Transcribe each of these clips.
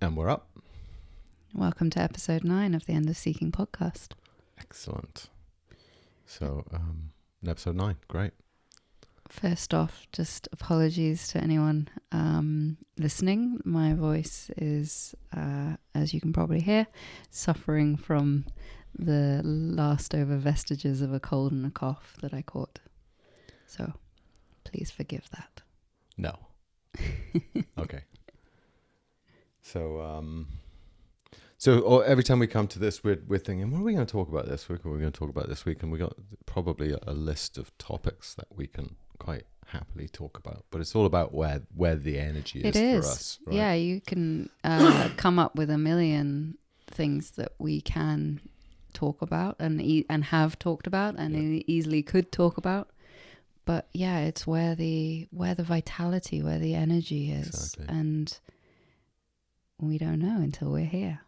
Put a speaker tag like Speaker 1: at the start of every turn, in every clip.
Speaker 1: And we're up.
Speaker 2: Welcome to episode 9 of the End of Seeking podcast.
Speaker 1: Excellent. So, episode 9, great.
Speaker 2: First off, just apologies to anyone listening. My voice is, as you can probably hear, suffering from the last over vestiges of a cold and a cough that I caught. So, please forgive that.
Speaker 1: No. Okay. So every time we come to this, we're thinking, what are we going to talk about this week? What are we going to talk about this week? And we got probably a list of topics that we can quite happily talk about. But it's all about where the energy is for us. Right?
Speaker 2: Yeah, you can come up with a million things that we can talk about and have talked about and easily could talk about. But yeah, it's where the vitality, where the energy is.
Speaker 1: Exactly.
Speaker 2: And we don't know until we're here.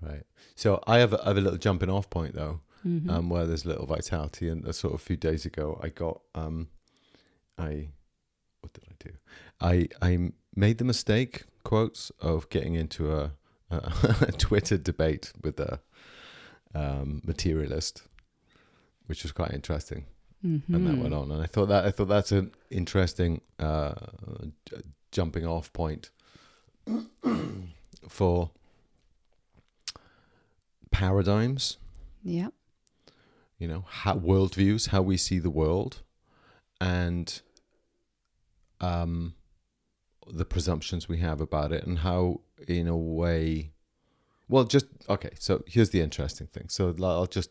Speaker 1: Right. So I have a little jumping off point though,
Speaker 2: Mm-hmm.
Speaker 1: where there's little vitality. And a sort of few days ago, I got what did I do? I made the mistake, quotes, of getting into a Twitter debate with a materialist, which was quite interesting.
Speaker 2: Mm-hmm.
Speaker 1: And that went on, and I thought that's an interesting jumping off point for paradigms.
Speaker 2: Yeah.
Speaker 1: You know, worldviews, how we see the world, and the presumptions we have about it, and how, in a way, well, just okay. So here's the interesting thing. So I'll just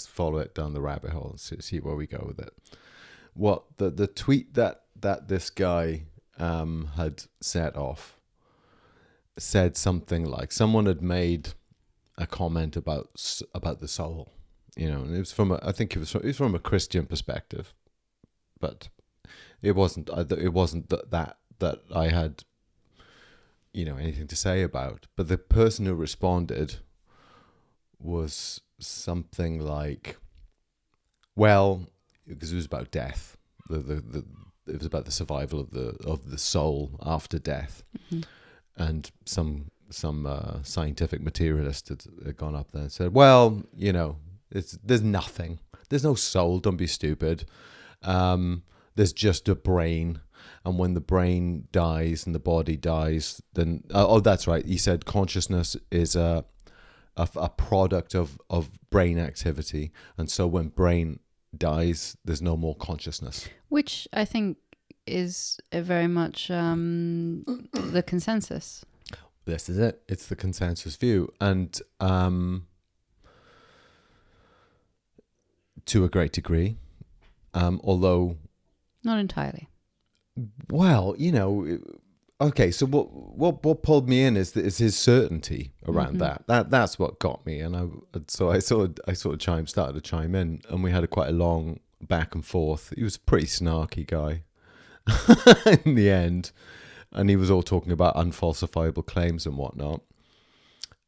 Speaker 1: follow it down the rabbit hole and see where we go with it. What the tweet that this guy had set off said something like, someone had made a comment about the soul, you know, and it was from a Christian perspective, but it wasn't that I had, you know, anything to say about. But the person who responded was something like, well, because it was about death, it was about the survival of the soul after death.
Speaker 2: Mm-hmm.
Speaker 1: And some scientific materialist had gone up there and said, well, you know, there's nothing, there's no soul, don't be stupid, there's just a brain, and when the brain dies and the body dies, then that's right, he said consciousness is a product of brain activity, and so when brain dies, there's no more consciousness, which
Speaker 2: I think is very much the consensus.
Speaker 1: This is it. It's the consensus view. And to a great degree, although...
Speaker 2: Not entirely. Well,
Speaker 1: you know, okay, so what pulled me in is his certainty around that's what got me. And I started to chime in, and we had quite a long back and forth. He was a pretty snarky guy in the end. And he was all talking about unfalsifiable claims and whatnot,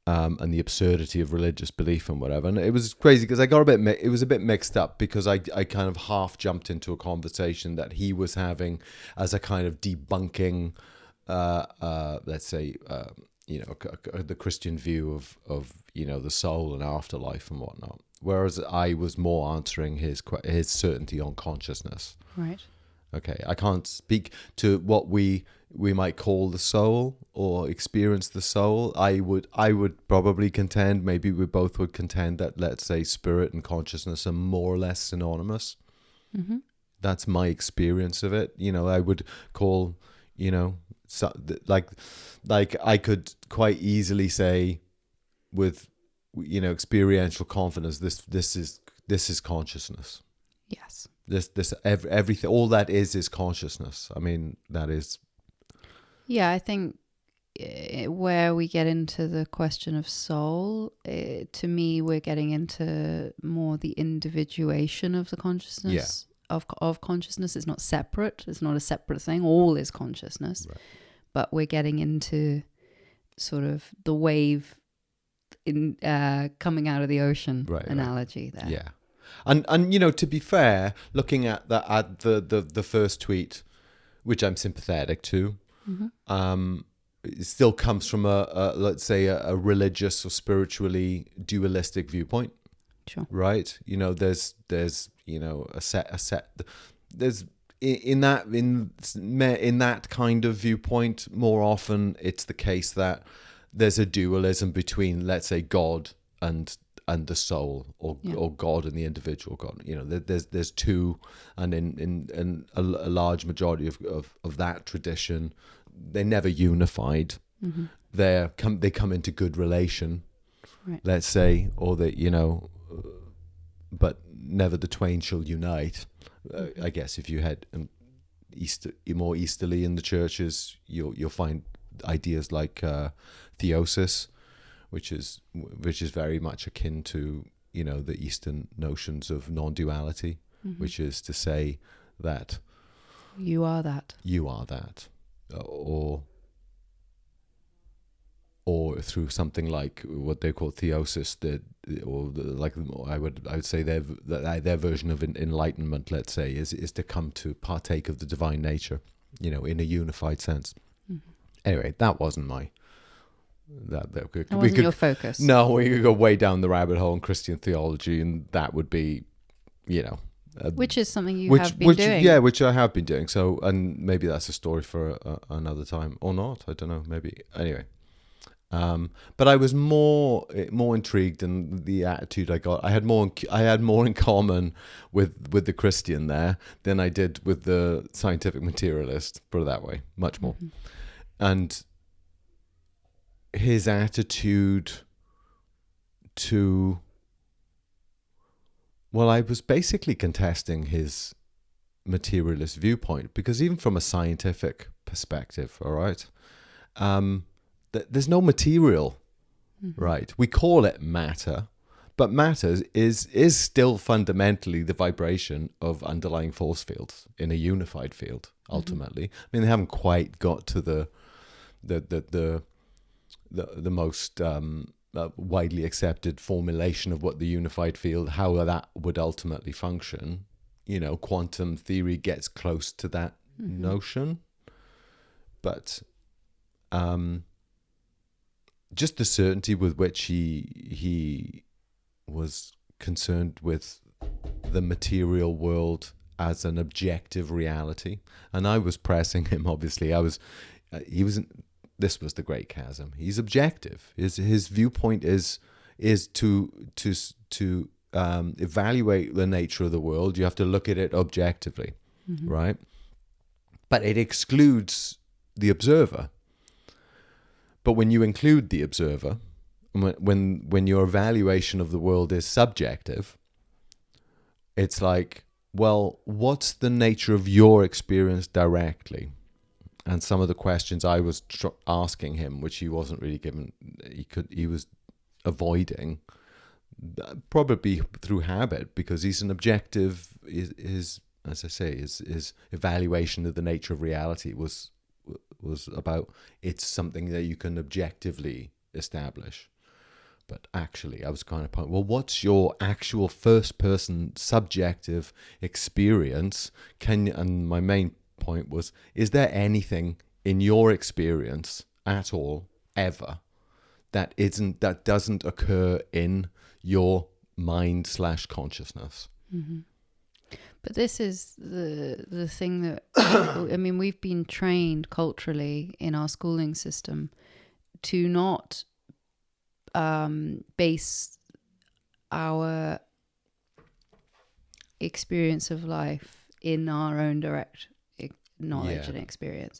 Speaker 1: and the absurdity of religious belief and whatever. And it was crazy because I got it was a bit mixed up, because I kind of half jumped into a conversation that he was having as a kind of debunking, let's say, you know, the Christian view of you know, the soul and afterlife and whatnot. Whereas I was more answering his certainty on consciousness.
Speaker 2: Right.
Speaker 1: Okay, I can't speak to what we might call the soul or experience the soul. I would probably contend, maybe we both would contend, that, let's say, spirit and consciousness are more or less synonymous.
Speaker 2: Mm-hmm.
Speaker 1: That's my experience of it. You know, I would call, you know, like I could quite easily say with, you know, experiential confidence, this is consciousness.
Speaker 2: Yes.
Speaker 1: Everything, all that is consciousness. I mean, that is.
Speaker 2: Yeah, I think where we get into the question of soul, to me, we're getting into more the individuation of the consciousness. Yeah. Of consciousness. It's not separate. It's not a separate thing. All is consciousness. Right. But we're getting into sort of the wave in coming out of the ocean analogy there.
Speaker 1: Yeah. And you know, to be fair, looking at the first tweet, which I'm sympathetic to, it still comes from a let's say a religious or spiritually dualistic viewpoint.
Speaker 2: Sure.
Speaker 1: Right? There's a set. There's in that kind of viewpoint, more often it's the case that there's a dualism between, let's say, God and the soul, or God and the individual God. There's two, and in a large majority of that tradition, they're never unified.
Speaker 2: Mm-hmm.
Speaker 1: They come into good relation,
Speaker 2: right.
Speaker 1: Let's say, or that but never the twain shall unite. I guess if you head more easterly in the churches, you'll find ideas like theosis, which is very much akin to the Eastern notions of non-duality,
Speaker 2: mm-hmm.
Speaker 1: which is to say that
Speaker 2: you are that,
Speaker 1: or through something like what they call theosis, I would say their version of enlightenment, let's say, is to come to partake of the divine nature, in a unified sense.
Speaker 2: Mm-hmm.
Speaker 1: Anyway, that wasn't
Speaker 2: your focus.
Speaker 1: No, we could go way down the rabbit hole in Christian theology, and that would be,
Speaker 2: which is something you have been doing.
Speaker 1: Yeah, which I have been doing. So, and maybe that's a story for another time, or not. I don't know. Maybe anyway. But I was more intrigued in the attitude I got. I had more in common with the Christian there than I did with the scientific materialist. Put it that way, much more.
Speaker 2: Mm-hmm.
Speaker 1: And his attitude to, well, I was basically contesting his materialist viewpoint, because even from a scientific perspective, all right, there's no material,
Speaker 2: mm-hmm.
Speaker 1: right? We call it matter, but matter is still fundamentally the vibration of underlying force fields in a unified field, ultimately. Mm-hmm. I mean, they haven't quite got to the most widely accepted formulation of what the unified field, how that would ultimately function. Quantum theory gets close to that mm-hmm. notion, but just the certainty with which he was concerned with the material world as an objective reality, and I was pressing him. Obviously, this was the great chasm. He's objective. His viewpoint is to evaluate the nature of the world. You have to look at it objectively, mm-hmm. right? But it excludes the observer. But when you include the observer, when your evaluation of the world is subjective, it's like, well, what's the nature of your experience directly? And some of the questions I was asking him, which he wasn't really given, he was avoiding, probably through habit, because he's an objective. His as I say, his evaluation of the nature of reality was about, it's something that you can objectively establish. But actually, I was kind of, well, what's your actual first-person subjective experience? And my main point was, is there anything in your experience at all, ever, that doesn't occur in your mind/consciousness?
Speaker 2: Mm-hmm. But this is the thing that, I mean, we've been trained culturally in our schooling system to not base our experience of life in our own direct knowledge and experience.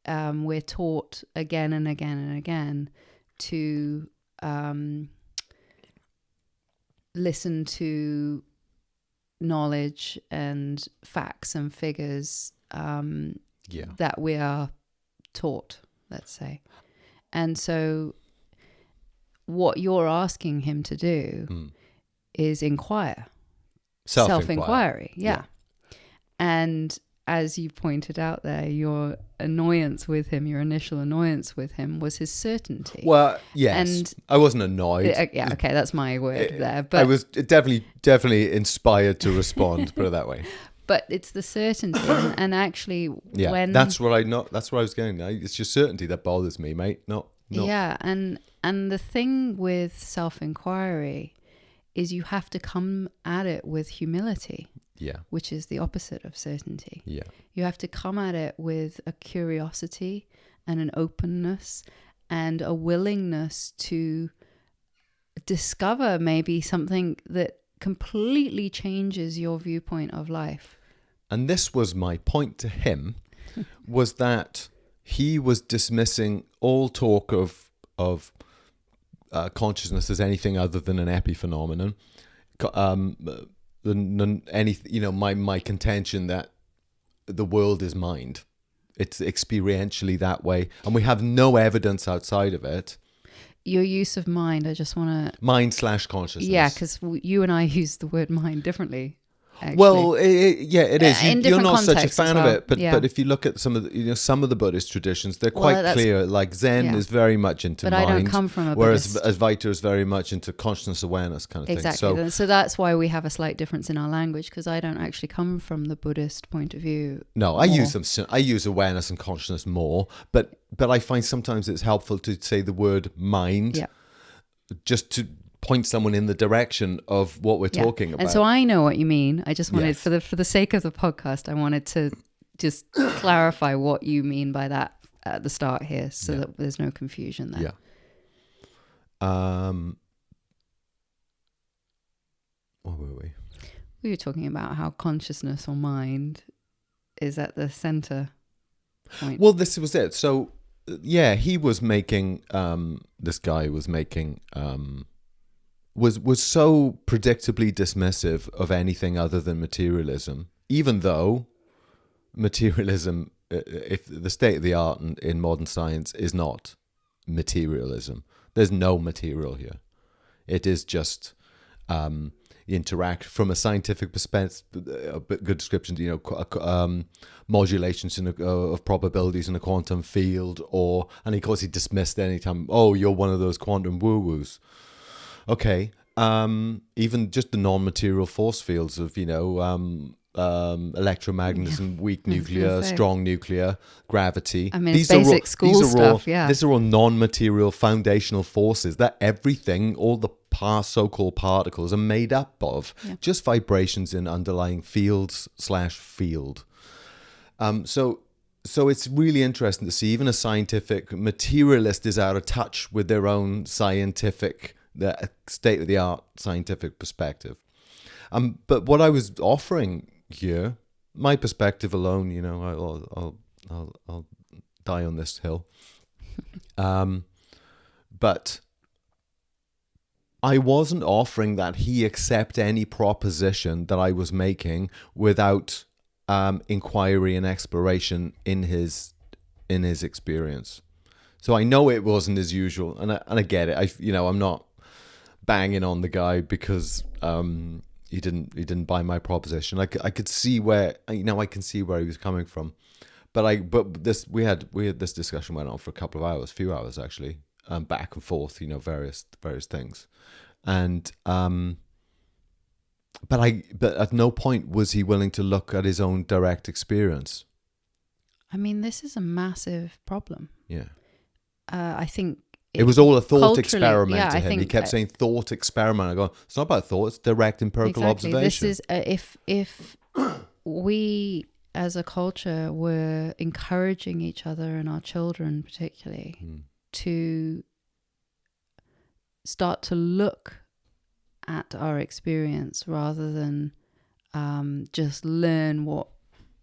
Speaker 2: We're taught again and again and again to listen to knowledge and facts and figures that we are taught, let's say. And so what you're asking him to do is inquire. Self-inquiry. Yeah. And as you pointed out there, your annoyance with him, your initial annoyance with him was his certainty.
Speaker 1: Well, yes. And I wasn't annoyed.
Speaker 2: Yeah, okay, that's my word there. But
Speaker 1: I was definitely inspired to respond, put it that way.
Speaker 2: but it's the certainty, and actually,
Speaker 1: Yeah,
Speaker 2: when
Speaker 1: that's what I know. That's what I was getting. It's your certainty that bothers me, mate. Not.
Speaker 2: yeah, and the thing with self-inquiry is you have to come at it with humility,
Speaker 1: Yeah.
Speaker 2: which is the opposite of certainty.
Speaker 1: Yeah.
Speaker 2: You have to come at it with a curiosity and an openness and a willingness to discover maybe something that completely changes your viewpoint of life.
Speaker 1: And this was my point to him, was that he was dismissing all talk of consciousness as anything other than an epiphenomenon. My contention that the world is mind. It's experientially that way, and we have no evidence outside of it.
Speaker 2: Your use of mind, I just want to...
Speaker 1: Mind/consciousness.
Speaker 2: Yeah, because you and I use the word mind differently. Actually.
Speaker 1: Well, it is. You're not such a fan of it, but if you look at some of the Buddhist traditions, they're quite clear. Like Zen is very much into mind,
Speaker 2: I don't come from a
Speaker 1: whereas
Speaker 2: Buddhist.
Speaker 1: Advaita is very much into consciousness awareness kind of thing.
Speaker 2: Exactly. So that's why we have a slight difference in our language, because I don't actually come from the Buddhist point of view.
Speaker 1: No, I use them. I use awareness and consciousness more, but I find sometimes it's helpful to say the word mind, just to point someone in the direction of what we're talking about.
Speaker 2: And so I know what you mean. I just wanted, for the sake of the podcast, I wanted to just clarify what you mean by that at the start here, so that there's no confusion there.
Speaker 1: Yeah. What were we?
Speaker 2: We were talking about how consciousness or mind is at the center point.
Speaker 1: Well, this was it. So, he was making, this guy was making... was so predictably dismissive of anything other than materialism, even though materialism, if the state of the art in modern science is not materialism. There's no material here. It is just interact from a scientific perspective. A good description, modulations of probabilities in a quantum field, and of course he dismissed any time. Oh, you're one of those quantum woo-woos. Okay, even just the non-material force fields of, electromagnetism, weak nuclear, strong nuclear, gravity.
Speaker 2: I mean, it's basic school stuff,
Speaker 1: These are all non-material foundational forces that everything, all the so-called particles are made up of. Yeah. Just vibrations in underlying fields/field. So it's really interesting to see even a scientific materialist is out of touch with their own scientific... the state-of-the-art scientific perspective. But what I was offering here, my perspective alone, I'll die on this hill. But I wasn't offering that he accept any proposition that I was making without inquiry and exploration in his experience. So I know it wasn't as usual, and I get it. I'm not banging on the guy because he didn't buy my proposition. I could see where I can see where he was coming from, we had this discussion went on for a few hours actually, back and forth, various things, and but at no point was he willing to look at his own direct experience.
Speaker 2: I mean, this is a massive problem.
Speaker 1: Yeah,
Speaker 2: I think.
Speaker 1: It was all a thought experiment to him.
Speaker 2: Think,
Speaker 1: he kept saying thought experiment. I go, it's not about thought, it's direct empirical observation.
Speaker 2: This is, if we as a culture were encouraging each other and our children particularly to start to look at our experience rather than just learn what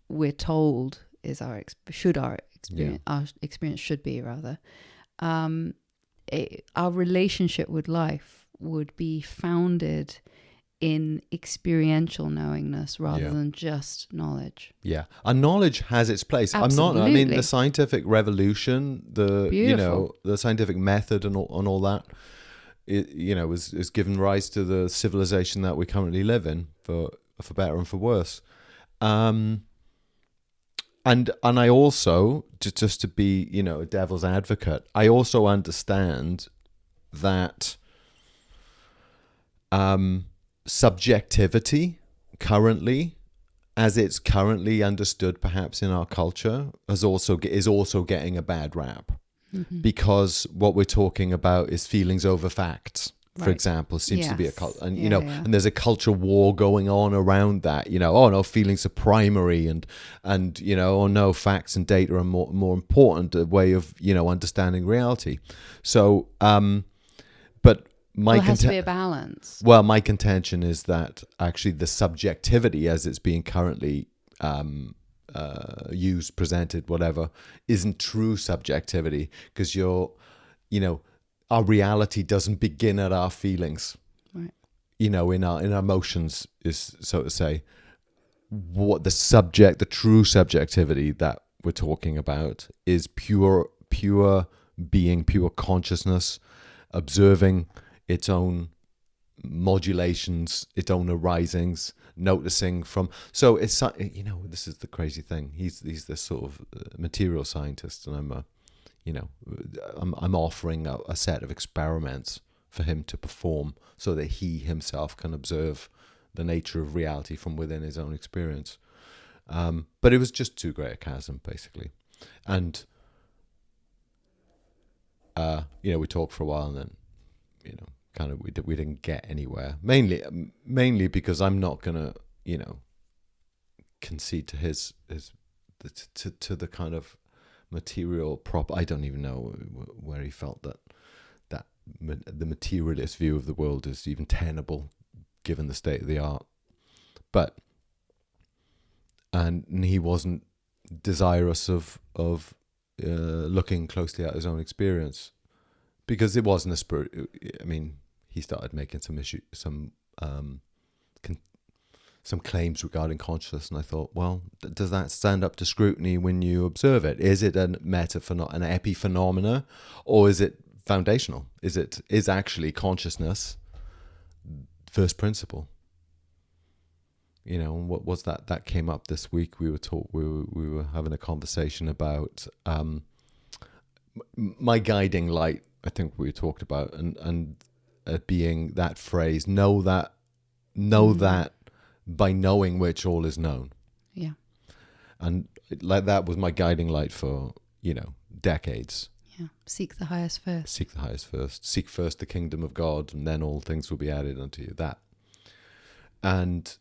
Speaker 2: we're told is our experience, our experience should be rather, our relationship with life would be founded in experiential knowingness rather than just knowledge. Yeah,
Speaker 1: and knowledge has its place.
Speaker 2: Absolutely.
Speaker 1: The scientific revolution, the scientific method and all that, is given rise to the civilization that we currently live in, for better and for worse. And I also, just to be, a devil's advocate, I also understand that subjectivity currently as it's currently understood, perhaps in our culture, is also getting a bad rap, because what we're talking about is feelings over facts. For
Speaker 2: Right.
Speaker 1: example, seems to be a
Speaker 2: Yes.
Speaker 1: and
Speaker 2: Yeah, yeah.
Speaker 1: and there's a culture war going on around that. Oh no, feelings are primary, and oh no, facts and data are more important, a way of understanding reality. So, but
Speaker 2: Well, it has to be a balance.
Speaker 1: well, my contention is that actually the subjectivity, as it's being currently used, presented, whatever, isn't true subjectivity, because our reality doesn't begin at our feelings.
Speaker 2: Right.
Speaker 1: In our emotions, is, so to say, what the true subjectivity that we're talking about is pure being, pure consciousness, observing its own modulations, its own arisings, noticing from. So it's this is the crazy thing. He's this sort of material scientist, and I'm offering a set of experiments for him to perform, so that he himself can observe the nature of reality from within his own experience. But it was just too great a chasm, basically, and we talked for a while, and then kind of we didn't get anywhere. Mainly because I'm not gonna concede to his to the kind of material prop. I don't even know where he felt that the materialist view of the world is even tenable given the state of the art. But and he wasn't desirous of looking closely at his own experience, because it wasn't a spirit. I mean, he started making some claims regarding consciousness, and I thought, well, does that stand up to scrutiny when you observe it? Is it an epiphenomena, or is it foundational? Is actually consciousness first principle? What was that? That came up this week. We were having a conversation about my guiding light. I think we talked about, and being that phrase, know that by knowing which all is known.
Speaker 2: Yeah.
Speaker 1: And like that was my guiding light for decades.
Speaker 2: Yeah. Seek the highest first.
Speaker 1: Seek the highest first. Seek first the kingdom of God, and then all things will be added unto you. That. And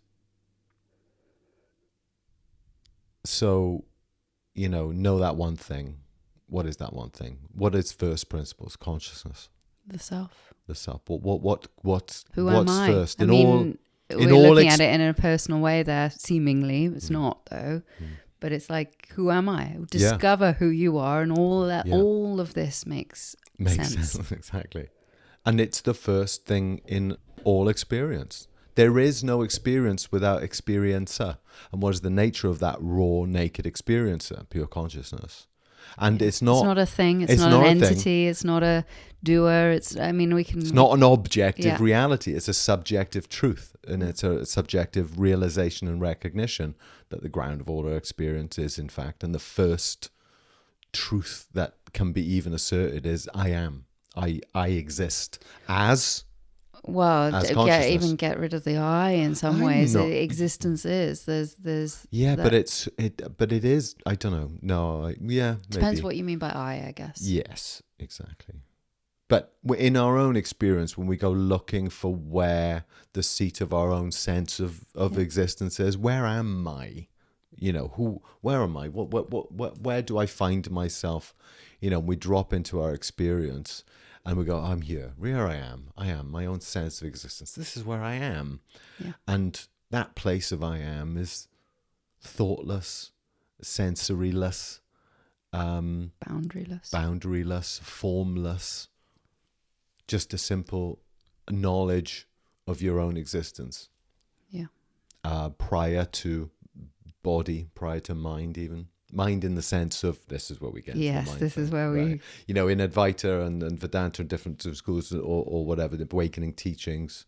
Speaker 1: so, know that one thing. What is that one thing? What is first principles? Consciousness.
Speaker 2: The self.
Speaker 1: The self. What's
Speaker 2: Who am I?
Speaker 1: first?
Speaker 2: We're looking at it in a personal way there, seemingly. It's not, though. But it's like, who am I? Discover who you are, and all that.
Speaker 1: Yeah.
Speaker 2: All of this makes sense.
Speaker 1: Exactly. And it's the first thing in all experience. There is no experience without experiencer. And what is the nature of that raw, naked experiencer? Pure consciousness. And it's not
Speaker 2: a thing. It's not an entity. Thing. It's not a doer. It's not
Speaker 1: an objective reality. It's a subjective truth. And it's a subjective realization and recognition that the ground of all our experience is, in fact. And the first truth that can be even asserted is, I am. I exist as...
Speaker 2: Well, get rid of the I in some ways. Existence is there's
Speaker 1: but it is. I don't know. No,
Speaker 2: depends what you mean by I guess.
Speaker 1: Yes, exactly. But in our own experience, when we go looking for where the seat of our own sense of existence is, where am I? Where am I? Where do I find myself? We drop into our experience. And we go, I'm here. Here I am. I am my own sense of existence. This is where I am.
Speaker 2: Yeah.
Speaker 1: And that place of I am is thoughtless, sensoryless, boundaryless, formless. Just a simple knowledge of your own existence.
Speaker 2: Yeah.
Speaker 1: Prior to body, prior to mind even. Mind in the sense of, this is where we get
Speaker 2: yes,
Speaker 1: mind
Speaker 2: this
Speaker 1: thing,
Speaker 2: is where
Speaker 1: right? In Advaita and Vedanta, different schools or whatever, the awakening teachings,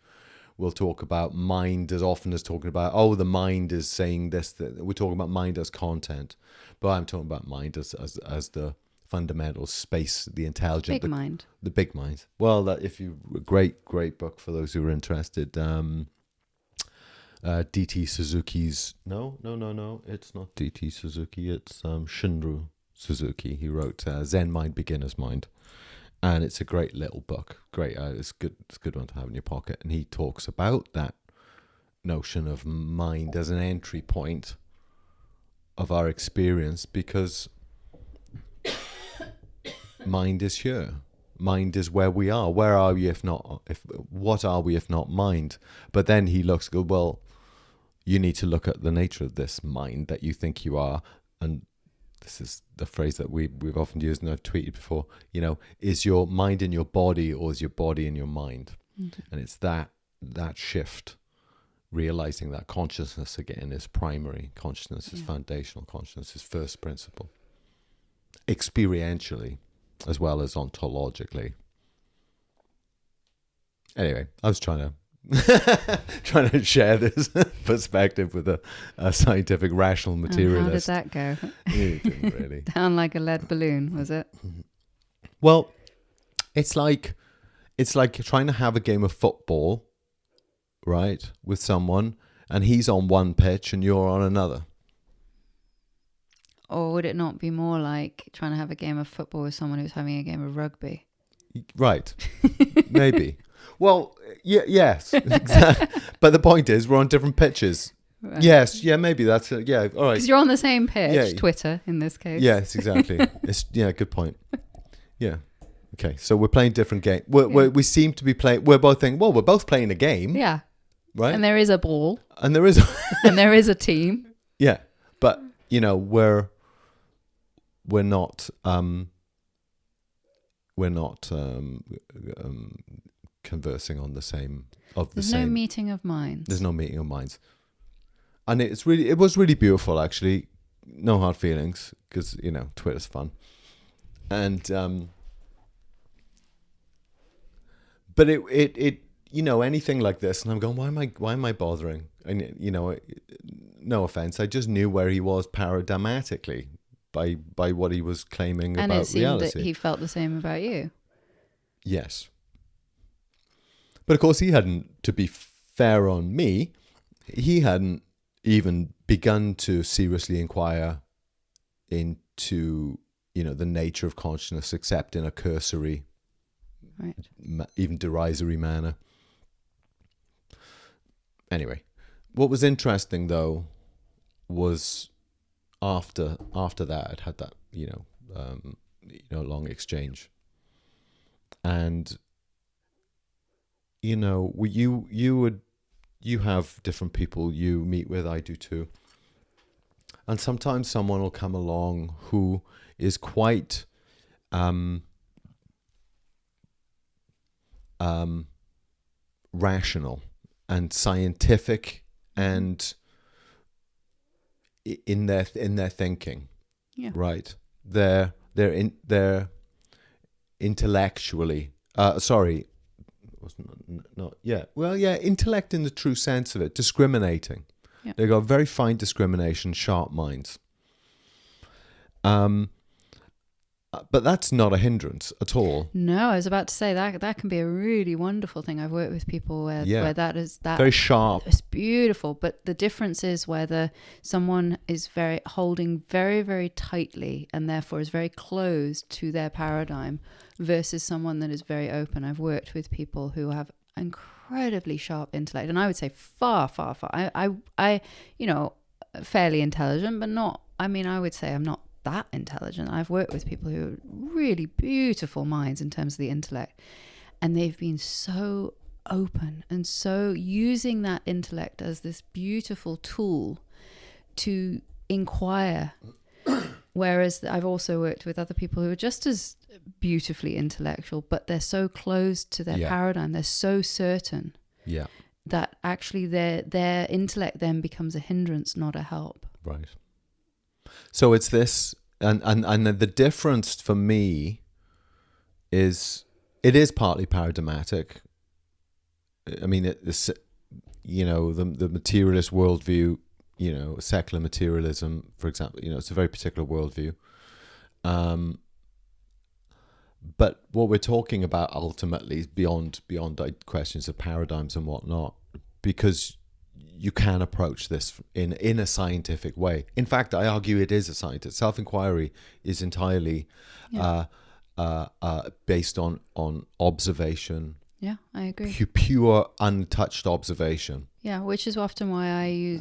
Speaker 1: we'll talk about mind as often as talking about, the mind is saying this. We're talking about mind as content, but I'm talking about mind as the fundamental space, the intelligent,
Speaker 2: mind,
Speaker 1: the big mind. Well, great book for those who are interested. DT Suzuki's. No, it's not DT Suzuki. It's Shunru Suzuki. He wrote Zen Mind, Beginner's Mind, and it's a great little book. Great, it's good. It's a good one to have in your pocket. And he talks about that notion of mind as an entry point of our experience, because mind is here. Mind is where we are. Where are we what are we if not mind? But then he looks, well, you need to look at the nature of this mind that you think you are. And this is the phrase that we've often used, and I've tweeted before, is your mind in your body, or is your body in your mind? Mm-hmm. And it's that shift, realizing that consciousness again is primary, consciousness is foundational, consciousness is first principle, experientially as well as ontologically. Anyway, I was trying to share this perspective with a scientific, rational materialist.
Speaker 2: And how did that go?
Speaker 1: It didn't really.
Speaker 2: Down like a lead balloon, was it?
Speaker 1: Well, it's like trying to have a game of football, right, with someone, and he's on one pitch and you're on another.
Speaker 2: Or would it not be more like trying to have a game of football with someone who's having a game of rugby?
Speaker 1: Right. Maybe. Well, yes, exactly. But the point is, we're on different pitches. Right. Yes, yeah, maybe that's it. Yeah, all right.
Speaker 2: Because you're on the same pitch, Twitter in this case.
Speaker 1: Yes, exactly. Good point. Yeah. Okay, so we're playing different games. We seem to be playing. We're both thinking, well, we're both playing a game.
Speaker 2: Yeah.
Speaker 1: Right.
Speaker 2: And there is a ball.
Speaker 1: And there is.
Speaker 2: And there is a team.
Speaker 1: Yeah, but we're not conversing on the same
Speaker 2: There's no meeting of minds.
Speaker 1: There's no meeting of minds, and it was really beautiful actually. No hard feelings, because Twitter's fun, and but it anything like this, and I'm going, why am I bothering? And no offense, I just knew where he was paradigmatically by what he was claiming
Speaker 2: and
Speaker 1: about
Speaker 2: it seemed
Speaker 1: reality.
Speaker 2: That he felt the same about you.
Speaker 1: Yes. But of course he hadn't, to be fair on me, he hadn't even begun to seriously inquire into, the nature of consciousness, except in a cursory,
Speaker 2: right,
Speaker 1: even derisory manner. Anyway, what was interesting though was after that I'd had that long exchange, and you have different people you meet with. I do too, and sometimes someone will come along who is quite rational and scientific and in their thinking.
Speaker 2: Yeah.
Speaker 1: Right. They're intellectually intellect in the true sense of it, discriminating.
Speaker 2: Yeah.
Speaker 1: They've got very fine discrimination, sharp minds. But that's not a hindrance at all.
Speaker 2: No, I was about to say that can be a really wonderful thing. I've worked with people where that is
Speaker 1: very sharp.
Speaker 2: It's beautiful, but the difference is whether someone is holding very, very tightly and therefore is very closed to their paradigm versus someone that is very open. I've worked with people who have incredibly sharp intellect, and I would say far, far, far. I fairly intelligent, but not. I mean, I would say I'm not that intelligent. I've worked with people who are really beautiful minds in terms of the intellect, and they've been so open and so using that intellect as this beautiful tool to inquire. Whereas I've also worked with other people who are just as beautifully intellectual, but they're so close to their paradigm, they're so certain that actually their intellect then becomes a hindrance, not a help.
Speaker 1: Right. So it's this, and the difference for me is it is partly paradigmatic. I mean, the materialist worldview, secular materialism, for example, it's a very particular worldview. But what we're talking about ultimately is beyond questions of paradigms and whatnot, because you can approach this in a scientific way. In fact, I argue it is a scientific. Self-inquiry is entirely based on observation.
Speaker 2: Yeah, I agree.
Speaker 1: Pure, untouched observation.
Speaker 2: Yeah, which is often why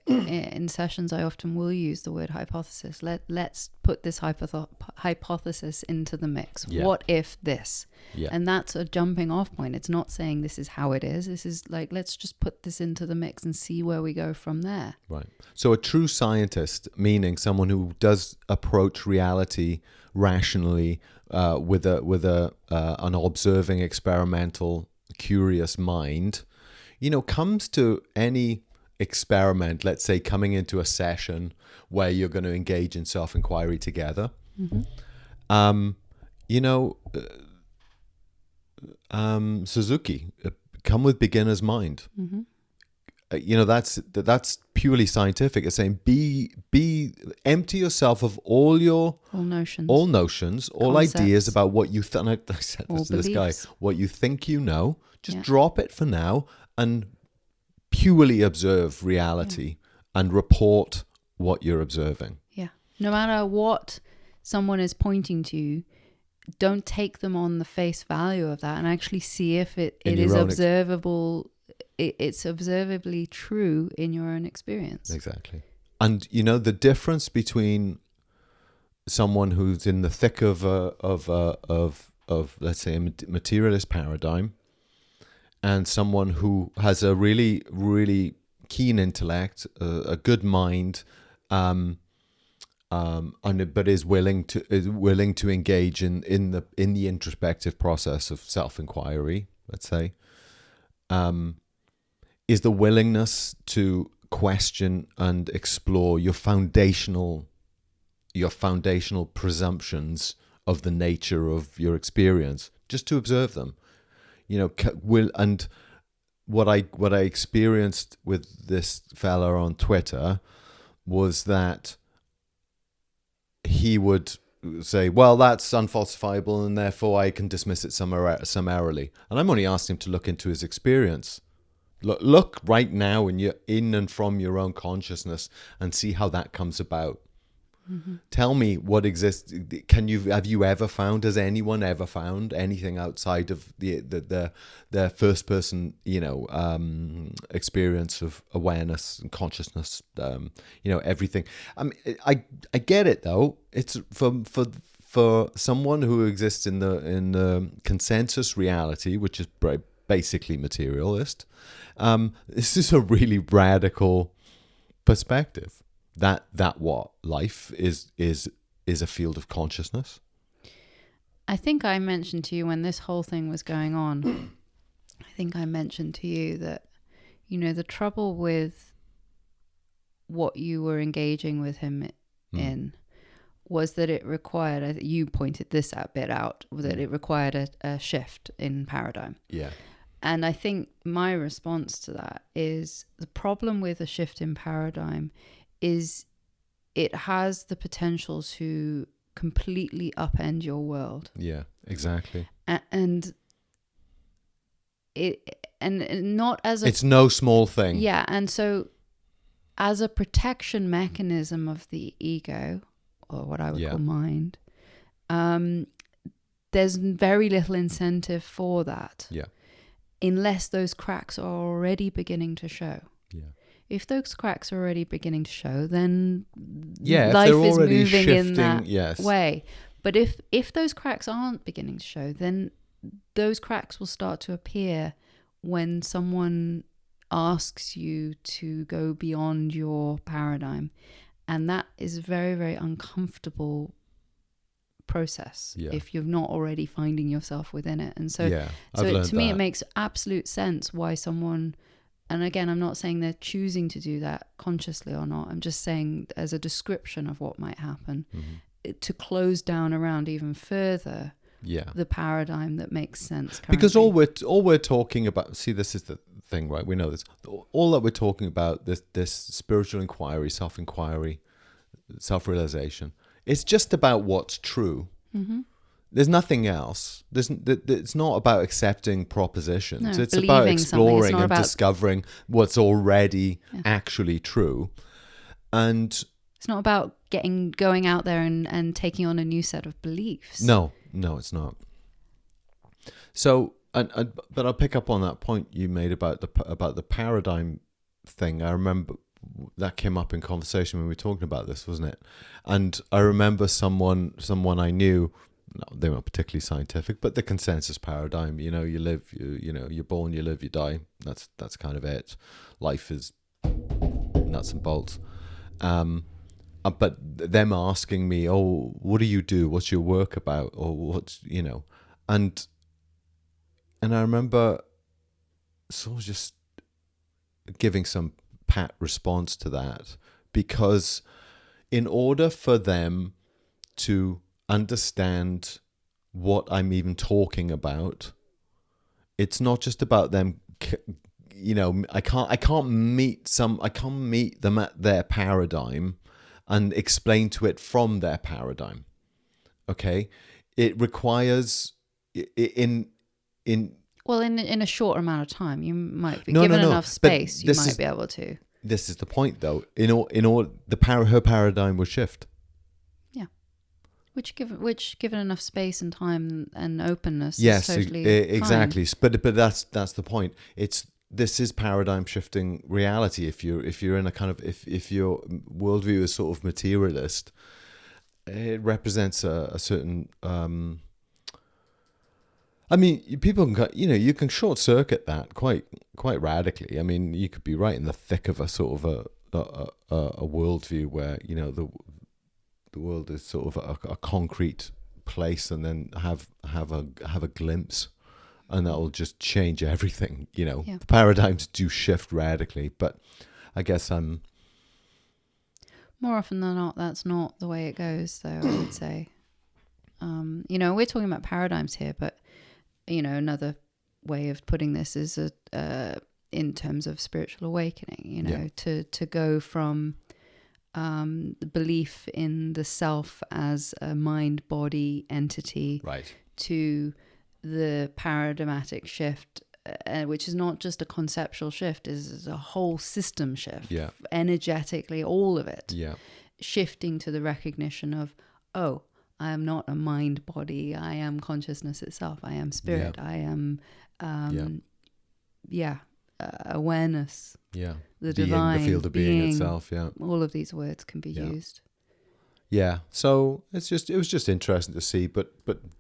Speaker 2: in sessions I often will use the word hypothesis. Let's put this hypothesis into the mix.
Speaker 1: Yeah.
Speaker 2: What if this?
Speaker 1: Yeah.
Speaker 2: And that's a jumping off point. It's not saying this is how it is. This is like, let's just put this into the mix and see where we go from there.
Speaker 1: Right. So a true scientist, meaning someone who does approach reality rationally, with an observing, experimental, curious mind, comes to any experiment, let's say coming into a session where you're going to engage in self-inquiry together. Suzuki, come with beginner's mind. That's purely scientific. It's saying be empty yourself of all notions, all
Speaker 2: concepts,
Speaker 1: ideas about what you think. I said this to this guy, what you think you know. Just drop it for now and purely observe reality and report what you're observing.
Speaker 2: Yeah. No matter what someone is pointing to, don't take them on the face value of that and actually see if it is observable. It's observably true in your own experience.
Speaker 1: Exactly. And the difference between someone who's in the thick of let's say a materialist paradigm and someone who has a really, really keen intellect, a good mind, but is willing to engage in the introspective process of self-inquiry, let's say, is the willingness to question and explore your foundational presumptions of the nature of your experience, just to observe them. And what I experienced with this fella on Twitter was that he would say, well, that's unfalsifiable and therefore I can dismiss it summarily. And I'm only asking him to look into his experience. Look right now in and from your own consciousness and see how that comes about. Tell me what exists. Have you ever found? Has anyone ever found anything outside of the first person experience of awareness and consciousness? Everything. I get it though. It's for someone who exists in the consensus reality, which is basically materialist. This is a really radical perspective. That what life is a field of consciousness.
Speaker 2: I think I mentioned to you when this whole thing was going on, I think I mentioned to you that, the trouble with what you were engaging with him in was that it required, you pointed this bit out, that it required a shift in paradigm.
Speaker 1: Yeah.
Speaker 2: And I think my response to that is the problem with a shift in paradigm is it has the potential to completely upend your world.
Speaker 1: Yeah, exactly.
Speaker 2: And not as
Speaker 1: it's no small thing.
Speaker 2: Yeah, and so as a protection mechanism of the ego, or what I would call mind, there's very little incentive for that.
Speaker 1: Yeah. Unless
Speaker 2: those cracks are already beginning to show.
Speaker 1: Yeah.
Speaker 2: If those cracks are already beginning to show, then
Speaker 1: life is moving shifting,
Speaker 2: in that way. But if those cracks aren't beginning to show, then those cracks will start to appear when someone asks you to go beyond your paradigm. And that is a very, very uncomfortable process if you're not already finding yourself within it. And so to me, it makes absolute sense why someone, and again, I'm not saying they're choosing to do that consciously or not. I'm just saying as a description of what might happen, to close down around even further the paradigm that makes sense currently.
Speaker 1: Because all we're talking about, see, this is the thing, right? We know this. All that we're talking about, this spiritual inquiry, self-inquiry, self-realization, it's just about what's true. There's nothing else. It's not about accepting propositions.
Speaker 2: No,
Speaker 1: It's about
Speaker 2: believing something. It's
Speaker 1: exploring
Speaker 2: not
Speaker 1: and
Speaker 2: about-
Speaker 1: discovering what's already actually true. And
Speaker 2: It's not about going out there and taking on a new set of beliefs.
Speaker 1: no, it's not. So, but I'll pick up on that point you made about the paradigm thing. I remember that came up in conversation when we were talking about this, wasn't it? And I remember someone I knew. No, they weren't particularly scientific, but the consensus paradigm. You know, you live. You're born, you live, you die. That's kind of it. Life is nuts and bolts. But them asking me, oh, what do you do? What's your work about? Or what's, and I remember sort of just giving some pat response to that, because in order for them to understand what I'm even talking about, it's not just about them. I can't meet them at their paradigm and explain to it from their paradigm. Okay, it requires in
Speaker 2: a short amount of time, you might be given enough space. You might be able to. This
Speaker 1: is the point, though. In all, her paradigm would shift.
Speaker 2: Yeah, which given enough space and time and openness,
Speaker 1: yes,
Speaker 2: is totally
Speaker 1: exactly.
Speaker 2: fine.
Speaker 1: But that's the point. This is paradigm shifting reality. If you're in a kind of if your worldview is sort of materialist, it represents a certain. I mean, people can you can short circuit that quite radically. I mean, you could be right in the thick of a sort of a worldview where the world is sort of a concrete place, and then have a glimpse. And that will just change everything,
Speaker 2: Yeah.
Speaker 1: The paradigms do shift radically, but I guess I'm...
Speaker 2: More often than not, that's not the way it goes, though, I would say. We're talking about paradigms here, but, another way of putting this is in terms of spiritual awakening, to go from the belief in the self as a mind-body entity,
Speaker 1: right,
Speaker 2: to the paradigmatic shift, which is not just a conceptual shift, is a whole system shift.
Speaker 1: Yeah.
Speaker 2: Energetically, all of it.
Speaker 1: Yeah. Shifting
Speaker 2: to the recognition of, oh, I am not a mind body. I am consciousness itself. I am spirit.
Speaker 1: Yeah.
Speaker 2: I am, awareness.
Speaker 1: Yeah.
Speaker 2: The
Speaker 1: being,
Speaker 2: divine.
Speaker 1: the field of being itself. Yeah.
Speaker 2: All of these words can be used.
Speaker 1: Yeah, so it was just interesting to see, but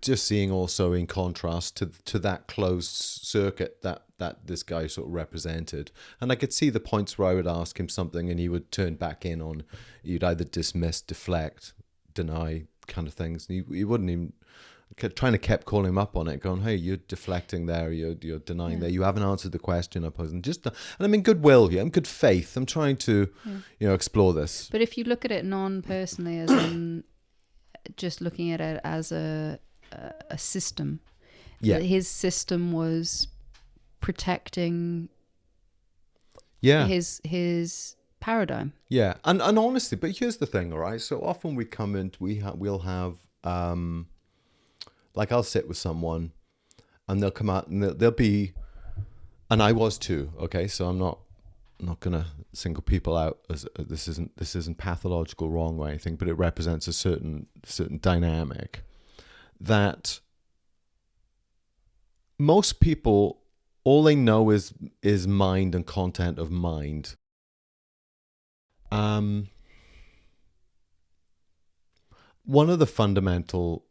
Speaker 1: just seeing also in contrast to that closed circuit that this guy sort of represented, and I could see the points where I would ask him something and he would turn back in on, you'd either dismiss, deflect, deny kind of things, and he wouldn't even trying to kept calling him up on it, going, hey, you're deflecting there, you're denying there, you haven't answered the question I posed, and I'm in goodwill here, I'm good faith, I'm trying to explore this.
Speaker 2: But if you look at it non-personally, as in just looking at it as a system, his system was protecting his paradigm.
Speaker 1: Yeah, and honestly, but here's the thing, all right, so often we come in, we'll have like I'll sit with someone and they'll come out and they'll be, and I was too, okay, so I'm not gonna single people out as this isn't pathological wrong or anything, but it represents a certain dynamic that most people, all they know is mind and content of mind. One of the fundamental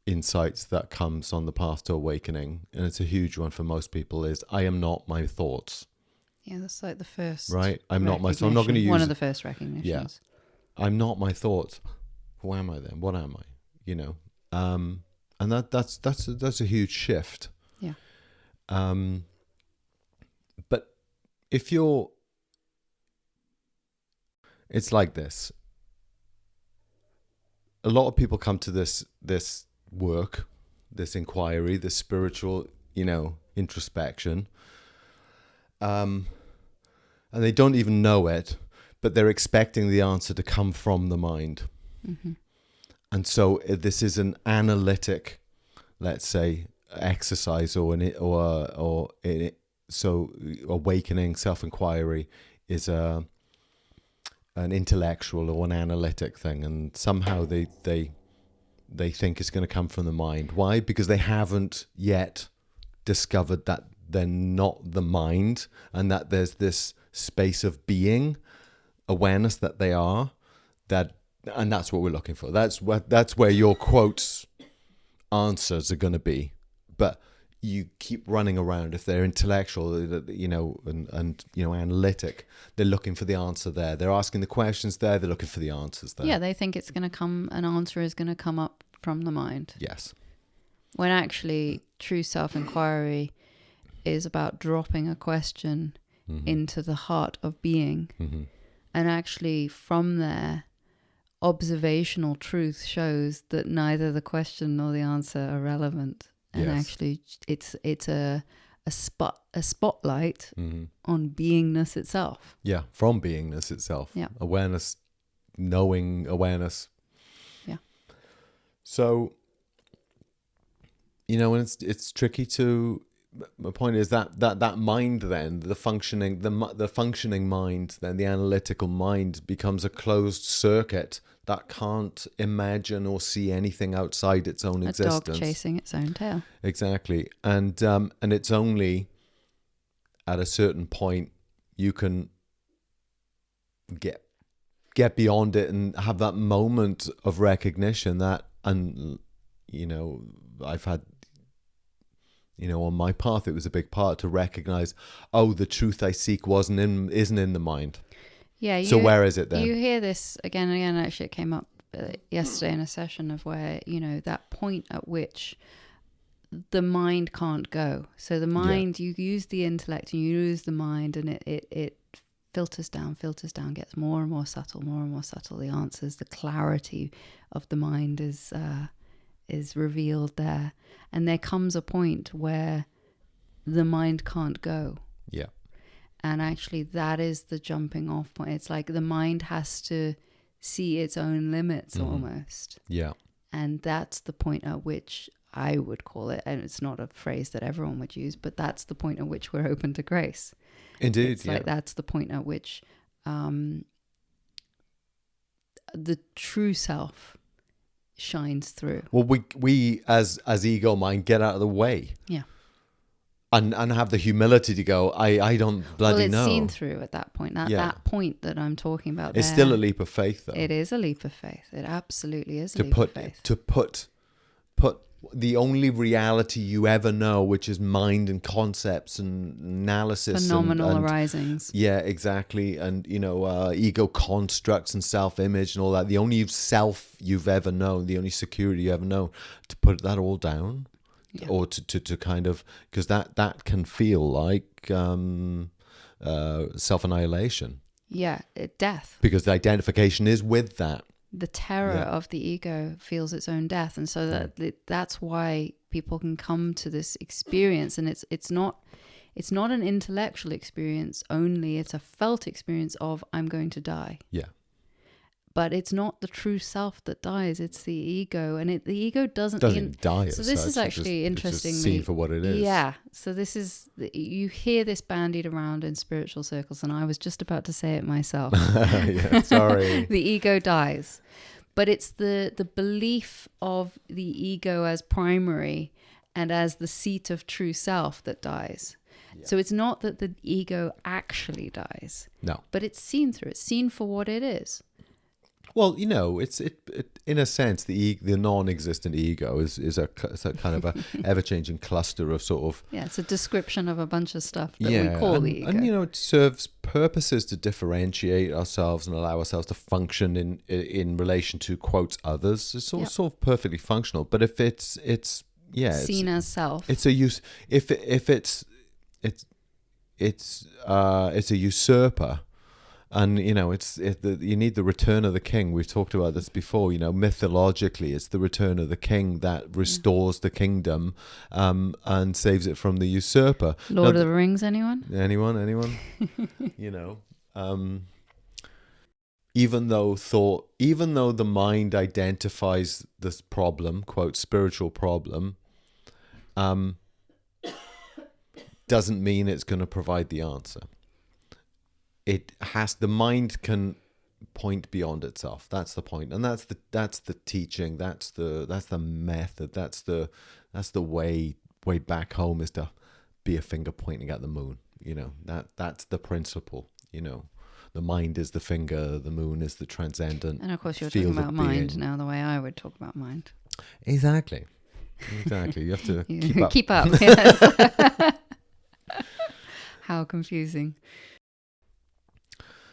Speaker 1: insights that comes on the path to awakening, and it's a huge one for most people, is I am not my thoughts.
Speaker 2: Yeah, that's like the first.
Speaker 1: Right, I'm not my. So I'm not going to use
Speaker 2: one of the first recognitions.
Speaker 1: Yeah, I'm not my thoughts. Who am I then? What am I? And that's a huge shift.
Speaker 2: Yeah.
Speaker 1: But if it's like this. A lot of people come to this work, this inquiry, this spiritual, introspection, and they don't even know it, but they're expecting the answer to come from the mind.
Speaker 2: Mm-hmm.
Speaker 1: And so this is an analytic, let's say, exercise, so awakening, self-inquiry is an intellectual or an analytic thing, and somehow they think it's going to come from the mind. Why? Because they haven't yet discovered that they're not the mind, and that there's this space of being, awareness that they are, and that's what we're looking for. That's where your quotes answers are going to be. But you keep running around. If they're intellectual, and analytic, they're looking for the answer there. They're asking the questions there. They're looking for the answers there.
Speaker 2: Yeah, they think an answer is going to come up from the mind.
Speaker 1: Yes.
Speaker 2: When actually true self-inquiry is about dropping a question into the heart of being. And actually from there, observational truth shows that neither the question nor the answer are relevant. And actually it's a spotlight on beingness itself.
Speaker 1: Yeah, from beingness itself.
Speaker 2: Yeah.
Speaker 1: Awareness, knowing awareness.
Speaker 2: Yeah.
Speaker 1: So, and it's tricky to. My point is that mind, then the functioning mind, then the analytical mind becomes a closed circuit that can't imagine or see anything outside its own existence.
Speaker 2: A dog chasing its own tail.
Speaker 1: Exactly, and it's only at a certain point you can get beyond it and have that moment of recognition that, and I've had. On my path, it was a big part to recognize, the truth I seek isn't in the mind.
Speaker 2: Yeah.
Speaker 1: So where is it then?
Speaker 2: You hear this again and again. Actually, it came up yesterday in a session of where, that point at which the mind can't go. So the mind, you use the intellect and you use the mind, and it filters down, gets more and more subtle. The answers, the clarity of the mind is revealed there. And there comes a point where the mind can't go.
Speaker 1: Yeah.
Speaker 2: And actually that is the jumping off point. It's like the mind has to see its own limits almost.
Speaker 1: Yeah.
Speaker 2: And that's the point at which I would call it, and it's not a phrase that everyone would use, but that's the point at which we're open to grace.
Speaker 1: Indeed.
Speaker 2: It's like that's the point at which the true self shines through.
Speaker 1: Well, we as ego mind get out of the way.
Speaker 2: Yeah.
Speaker 1: And have the humility to go, I don't bloody know.
Speaker 2: Well, it's seen through at that point. That point that I'm talking about
Speaker 1: it's
Speaker 2: there,
Speaker 1: still a leap of faith, though.
Speaker 2: It is a leap of faith. It absolutely is a leap of faith.
Speaker 1: To put the only reality you ever know, which is mind and concepts and analysis.
Speaker 2: Phenomenal arisings.
Speaker 1: Yeah, exactly. And, ego constructs and self-image and all that. The only self you've ever known, the only security you ever know, to put that all down. Yeah. Or to kind of, because that can feel like self-annihilation.
Speaker 2: Yeah, death.
Speaker 1: Because the identification is with that.
Speaker 2: The terror of the ego feels its own death, and so that's why people can come to this experience, and it's not an intellectual experience only. It's a felt experience of I'm going to die. Yeah. But it's not the true self that dies; it's the ego, and the ego doesn't
Speaker 1: die.
Speaker 2: So this is actually interesting.
Speaker 1: It's just seen for what it is.
Speaker 2: Yeah. So this is you hear this bandied around in spiritual circles, and I was just about to say it myself.
Speaker 1: Yeah, sorry.
Speaker 2: The ego dies, but it's the belief of the ego as primary and as the seat of true self that dies. Yeah. So it's not that the ego actually dies. No. But it's seen through. It's seen for what it is.
Speaker 1: Well, it's in a sense the non-existent ego is a kind of a ever-changing cluster of sort of
Speaker 2: it's a description of a bunch of stuff that we call the ego.
Speaker 1: And it serves purposes to differentiate ourselves and allow ourselves to function in relation to quotes others. It's all sort of perfectly functional. But if it's
Speaker 2: seen as self,
Speaker 1: it's a use. If it's a usurper. And, you need the return of the king. We've talked about this before, mythologically, it's the return of the king that restores the kingdom and saves it from the usurper.
Speaker 2: Lord of the Rings, anyone?
Speaker 1: Anyone? even though the mind identifies this problem, quote, spiritual problem, doesn't mean it's going to provide the answer. The mind can point beyond itself. That's the point. And that's the teaching. That's the method. That's the way back home, is to be a finger pointing at the moon. That's the principle. The mind is the finger, the moon is the transcendent.
Speaker 2: And of course, you're
Speaker 1: field
Speaker 2: talking about
Speaker 1: of
Speaker 2: mind
Speaker 1: being.
Speaker 2: now, the way I would talk about mind.
Speaker 1: Exactly. You have to keep up.
Speaker 2: Keep up. Yes. How confusing.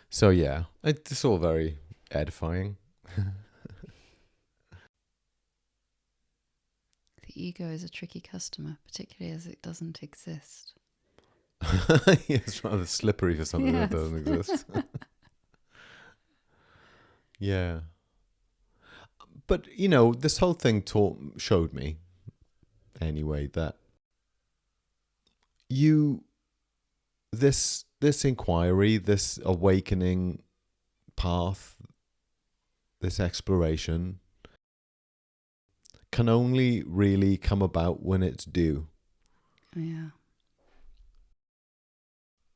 Speaker 1: So yeah, it's all very edifying.
Speaker 2: The ego is a tricky customer, particularly as it doesn't exist.
Speaker 1: It's rather slippery for something that
Speaker 2: Yes.
Speaker 1: doesn't exist. Yeah. But, this whole thing showed me, anyway, that this inquiry, this awakening path, this exploration can only really come about when it's due.
Speaker 2: Yeah.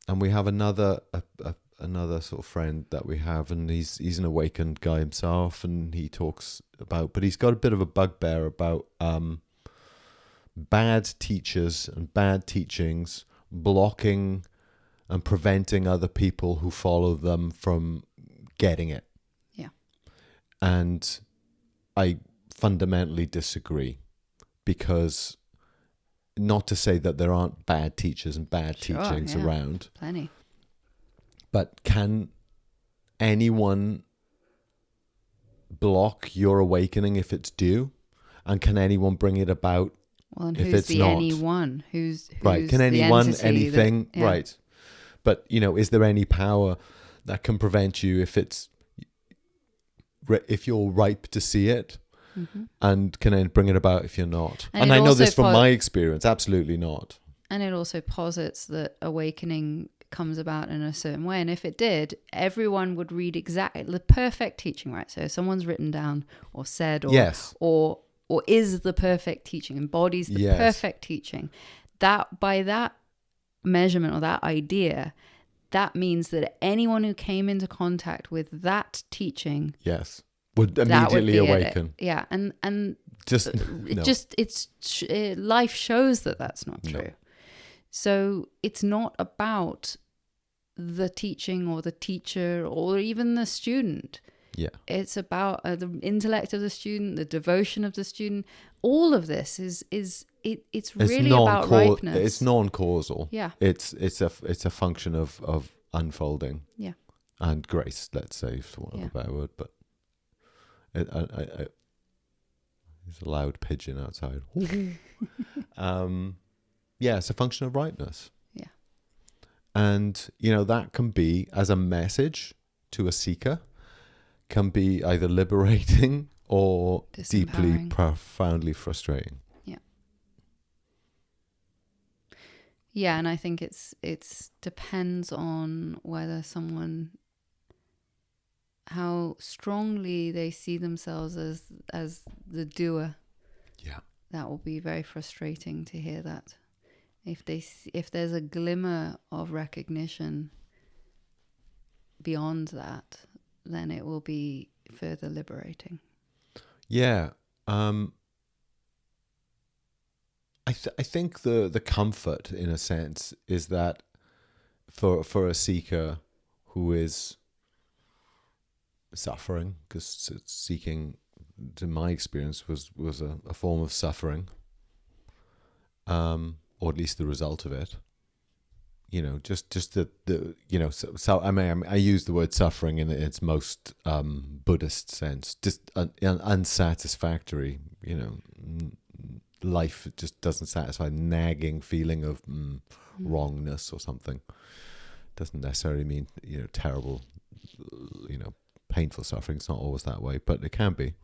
Speaker 1: And we have another sort of friend that we have, and he's an awakened guy himself, and he talks about, but he's got a bit of a bugbear about bad teachers and bad teachings blocking and preventing other people who follow them from getting it.
Speaker 2: Yeah.
Speaker 1: And I fundamentally disagree, because not to say that there aren't bad teachers and bad teachings around.
Speaker 2: Plenty.
Speaker 1: But can anyone block your awakening if it's due? And can anyone bring it about
Speaker 2: Well, and
Speaker 1: if
Speaker 2: who's
Speaker 1: it's
Speaker 2: the
Speaker 1: not?
Speaker 2: anyone? Who's
Speaker 1: Right. Can
Speaker 2: the
Speaker 1: anyone,
Speaker 2: entity
Speaker 1: anything?
Speaker 2: that, yeah.
Speaker 1: Right. But, is there any power that can prevent you if you're ripe to see it?
Speaker 2: Mm-hmm.
Speaker 1: And can it bring it about if you're not?
Speaker 2: And
Speaker 1: And
Speaker 2: it
Speaker 1: I know
Speaker 2: also
Speaker 1: this from my experience. Absolutely not.
Speaker 2: And it also posits that awakening comes about in a certain way. And if it did, everyone would read exactly the perfect teaching, right? So if someone's written down or said or
Speaker 1: Yes.
Speaker 2: or is the perfect teaching, embodies the
Speaker 1: Yes.
Speaker 2: perfect teaching, that by that measurement or that idea, that means that anyone who came into contact with that teaching,
Speaker 1: Yes. Would
Speaker 2: that
Speaker 1: immediately
Speaker 2: be it.
Speaker 1: awaken.
Speaker 2: Yeah. And
Speaker 1: Just
Speaker 2: it
Speaker 1: no.
Speaker 2: life shows that that's not
Speaker 1: No.
Speaker 2: true. So it's not about the teaching or the teacher or even the student.
Speaker 1: Yeah.
Speaker 2: It's about the intellect of the student, the devotion of the student. All of this it's really about ripeness.
Speaker 1: It's non-causal.
Speaker 2: Yeah.
Speaker 1: It's a function of unfolding.
Speaker 2: Yeah.
Speaker 1: And grace, let's say, for want of a better word. But there's a loud pigeon outside. Yeah, it's a function of ripeness.
Speaker 2: Yeah.
Speaker 1: And, that can be, as a message to a seeker, can be either liberating or deeply,
Speaker 2: Disempowering.
Speaker 1: profoundly frustrating.
Speaker 2: Yeah. Yeah, and I think it's depends on whether how strongly they see themselves as the doer.
Speaker 1: Yeah.
Speaker 2: That will be very frustrating to hear that. If there's a glimmer of recognition beyond that, then it will be further liberating.
Speaker 1: Yeah. I think the comfort, in a sense, is that for a seeker who is suffering, because seeking, in my experience, was a form of suffering, or at least the result of it. Just the so I mean, I use the word suffering in its most Buddhist sense, just unsatisfactory. Life just doesn't satisfy. Nagging feeling of wrongness or something doesn't necessarily mean terrible, painful suffering. It's not always that way, but it can be.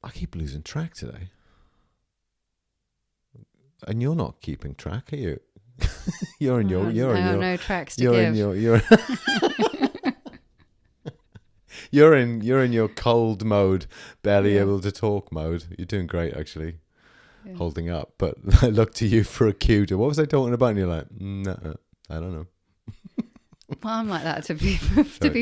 Speaker 1: I keep losing track today. And you're not keeping track, are you?
Speaker 2: No tracks to
Speaker 1: you're
Speaker 2: give.
Speaker 1: in your You're in your cold mode, barely
Speaker 2: Yeah.
Speaker 1: able to talk mode. You're doing great, actually,
Speaker 2: Yeah.
Speaker 1: holding up. But I look to you for a cue to, what was I talking about? And you're like, no, I don't know.
Speaker 2: Well, I'm like that to be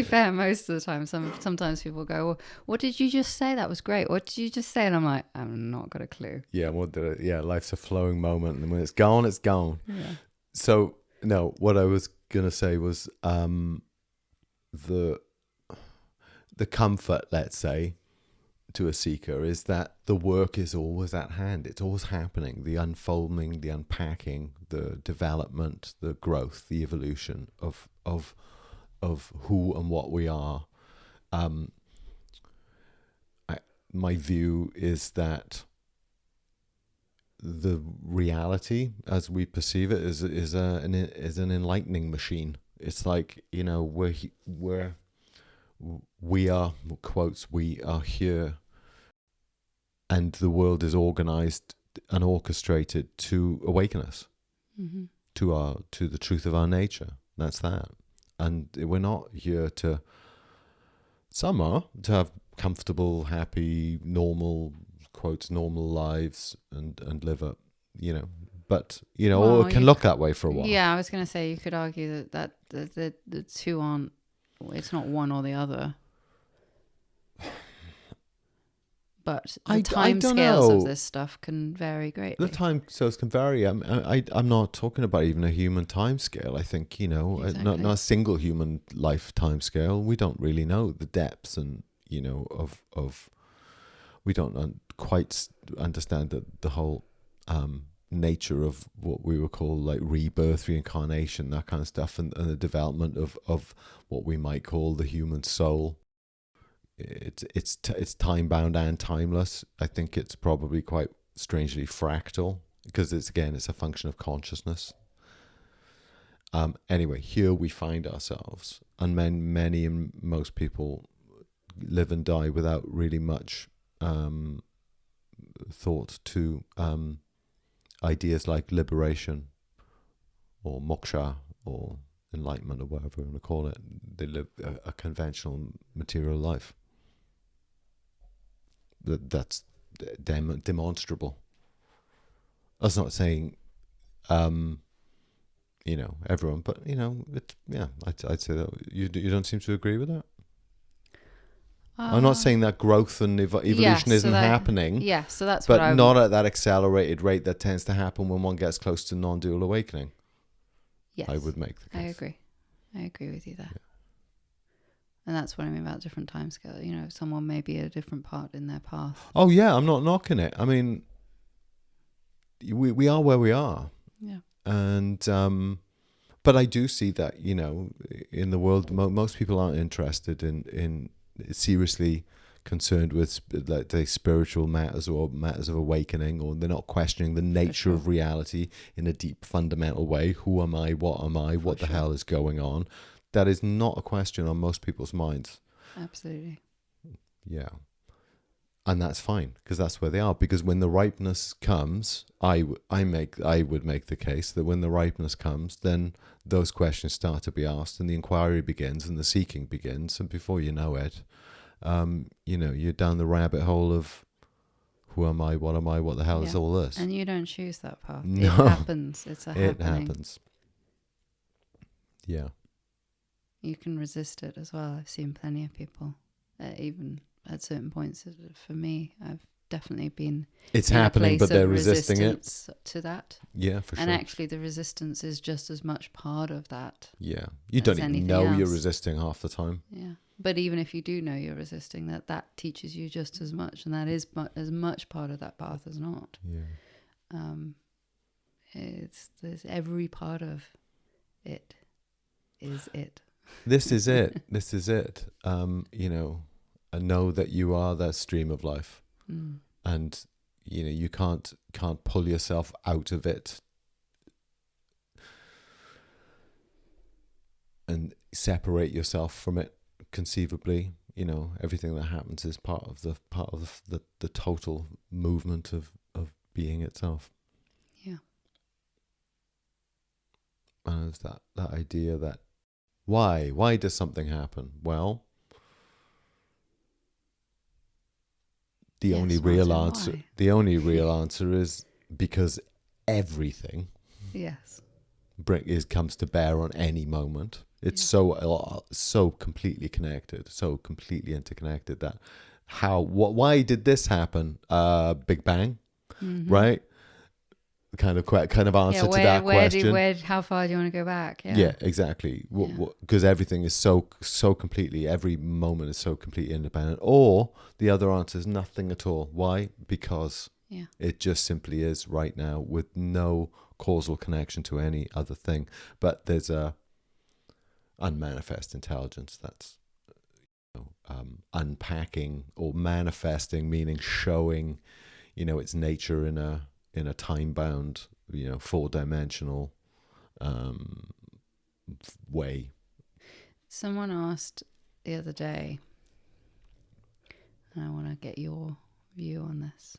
Speaker 2: fair. Most of the time, sometimes people go, well, "What did you just say? That was great. What did you just say?" And I'm like, "I'm not got a clue."
Speaker 1: Yeah, life's a flowing moment, and when it's gone, it's gone.
Speaker 2: Yeah.
Speaker 1: So no, what I was gonna say was the comfort, let's say, to a seeker is that the work is always at hand. It's always happening. The unfolding, the unpacking, the development, the growth, the evolution of who and what we are. My view is that the reality as we perceive it is an enlightening machine. It's like, we are, quotes, we are here, and the world is organized and orchestrated to awaken us
Speaker 2: Mm-hmm.
Speaker 1: to the truth of our nature. That's that. And we're not here to, some are, to have comfortable, happy, normal, quotes, normal lives and live a, but, or it can look that way for a while.
Speaker 2: Yeah, I was going to say, you could argue that the two aren't, it's not one or the other. But the time scales of this stuff can vary greatly.
Speaker 1: The time scales can vary. I'm not talking about even a human time scale. I think,
Speaker 2: Exactly.
Speaker 1: not a single human life time scale. We don't really know the depths and, of we don't quite understand the whole nature of what we would call like rebirth, reincarnation, that kind of stuff, and the development of what we might call the human soul. It's time bound and timeless. I think it's probably quite strangely fractal because it's a function of consciousness. Anyway, here we find ourselves, and many and most people live and die without really much thought to ideas like liberation or moksha or enlightenment or whatever you want to call it. They live a conventional material life. That's demonstrable. That's not saying, everyone, but I'd say that you don't seem to agree with that. I'm not saying that growth and evolution isn't happening.
Speaker 2: Yeah, so that's
Speaker 1: but
Speaker 2: what
Speaker 1: not at that accelerated rate that tends to happen when one gets close to non-dual awakening.
Speaker 2: Yes,
Speaker 1: I would make the case.
Speaker 2: I agree with you there. Yeah. And that's what I mean about different timescale. Someone may be at a different part in their path.
Speaker 1: Oh yeah, I'm not knocking it. I mean, we are where we are.
Speaker 2: Yeah.
Speaker 1: And but I do see that in the world, most people aren't interested in seriously concerned with, let's say, spiritual matters or matters of awakening, or they're not questioning the nature of reality in a deep, fundamental way. Who am I? What am I? What the hell is going on? That is not a question on most people's minds.
Speaker 2: Absolutely.
Speaker 1: Yeah. And that's fine, because that's where they are. Because when the ripeness comes, I would make the case that when the ripeness comes, then those questions start to be asked, and the inquiry begins, and the seeking begins, and before you know it, you're down the rabbit hole of who am I, what the hell is all this?
Speaker 2: And you don't choose that path.
Speaker 1: No.
Speaker 2: It happens. It's a happening.
Speaker 1: It happens. Yeah.
Speaker 2: You can resist it as well. I've seen plenty of people, even at certain points. For me, I've definitely been.
Speaker 1: It's happening, but they're resisting it.
Speaker 2: To that.
Speaker 1: Yeah, for sure.
Speaker 2: And actually, the resistance is just as much part of that.
Speaker 1: Yeah, you don't even know you're resisting half the time.
Speaker 2: Yeah, but even if you do know you're resisting, that teaches you just as much, and that is as much part of that path as not.
Speaker 1: Yeah.
Speaker 2: There's every part of it is it.
Speaker 1: This is it. This is it. I know that you are that stream of life, and you can't pull yourself out of it and separate yourself from it conceivably. Everything that happens is part of the total movement of being itself.
Speaker 2: Yeah.
Speaker 1: And it's that idea that why does something happen? Well, The
Speaker 2: Yes,
Speaker 1: only real
Speaker 2: Martyn,
Speaker 1: answer,
Speaker 2: why?
Speaker 1: the only real answer is because everything
Speaker 2: Yes.
Speaker 1: comes to bear on any moment. It's so completely connected, so completely interconnected that why did this happen? Big Bang, right? Kind of answer to that question.
Speaker 2: How far do you want to go back?
Speaker 1: Yeah, exactly. Because everything is so completely, every moment is so completely independent. Or the other answer is nothing at all. Why? Because it just simply is right now with no causal connection to any other thing. But there's a unmanifest intelligence that's unpacking or manifesting, meaning showing, its nature in a time bound, 4-dimensional way.
Speaker 2: Someone asked the other day, and I want to get your view on this.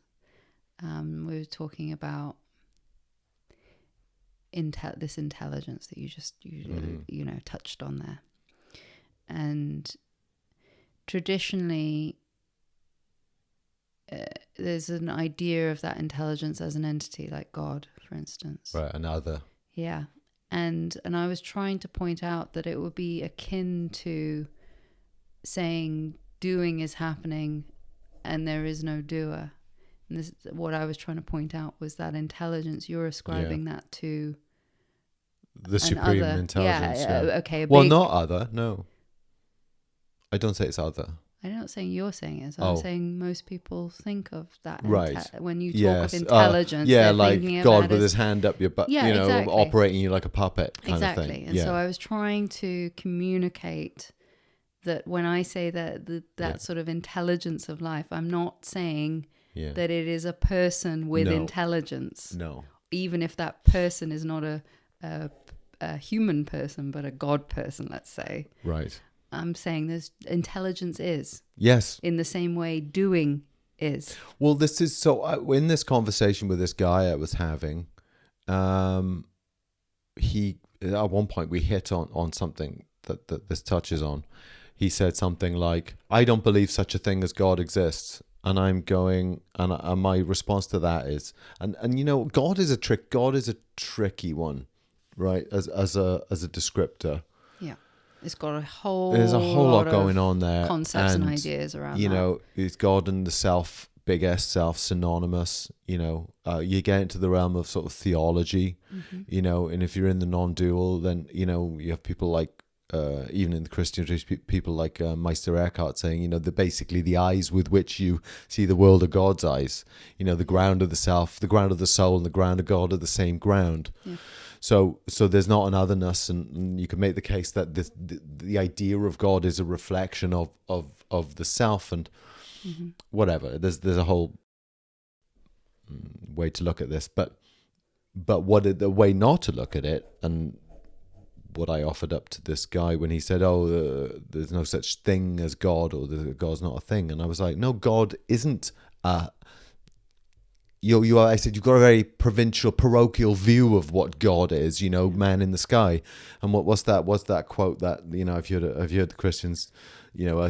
Speaker 2: We were talking about this intelligence that you touched on there, and traditionally there's an idea of that intelligence as an entity like God, for instance.
Speaker 1: Right, another.
Speaker 2: Yeah. And I was trying to point out that it would be akin to saying doing is happening and there is no doer. And this, what I was trying to point out was that intelligence, you're ascribing that to
Speaker 1: the supreme intelligence.
Speaker 2: Okay.
Speaker 1: Not other. No, I don't say it's other.
Speaker 2: I'm not saying you're saying it. I'm saying most people think of that.
Speaker 1: Right.
Speaker 2: When you talk of intelligence,
Speaker 1: like God with his hand up your butt,
Speaker 2: exactly.
Speaker 1: operating you like a puppet kind of thing.
Speaker 2: Exactly. And so I was trying to communicate that when I say that sort of intelligence of life, I'm not saying that it is a person with intelligence.
Speaker 1: No.
Speaker 2: Even if that person is not a human person, but a God person, let's say.
Speaker 1: Right.
Speaker 2: I'm saying there's intelligence is.
Speaker 1: Yes.
Speaker 2: In the same way doing is.
Speaker 1: Well, this is in this conversation with this guy I was having, he at one point we hit on something that this touches on. He said something like, "I don't believe such a thing as God exists." And I'm going, and my response to that is, and God is a tricky one, right? As a descriptor.
Speaker 2: Yeah. It's got there's
Speaker 1: a whole lot going on there.
Speaker 2: Concepts and ideas around that.
Speaker 1: Is God and the self, big S self, synonymous? You get into the realm of sort of theology, and if you're in the non-dual, then, you have people like, even in the Christian tradition, people like Meister Eckhart saying, basically the eyes with which you see the world are God's eyes. The ground of the self, the ground of the soul, and the ground of God are the same ground. Yeah. So there's not an otherness, and you can make the case that the idea of God is a reflection of the self, and whatever. There's a whole way to look at this, but the way not to look at it, and what I offered up to this guy when he said, there's no such thing as God, or God's not a thing, and I was like, no, God isn't a. I said, you've got a very provincial, parochial view of what God is, man in the sky. And what's that quote that, I've heard the Christians,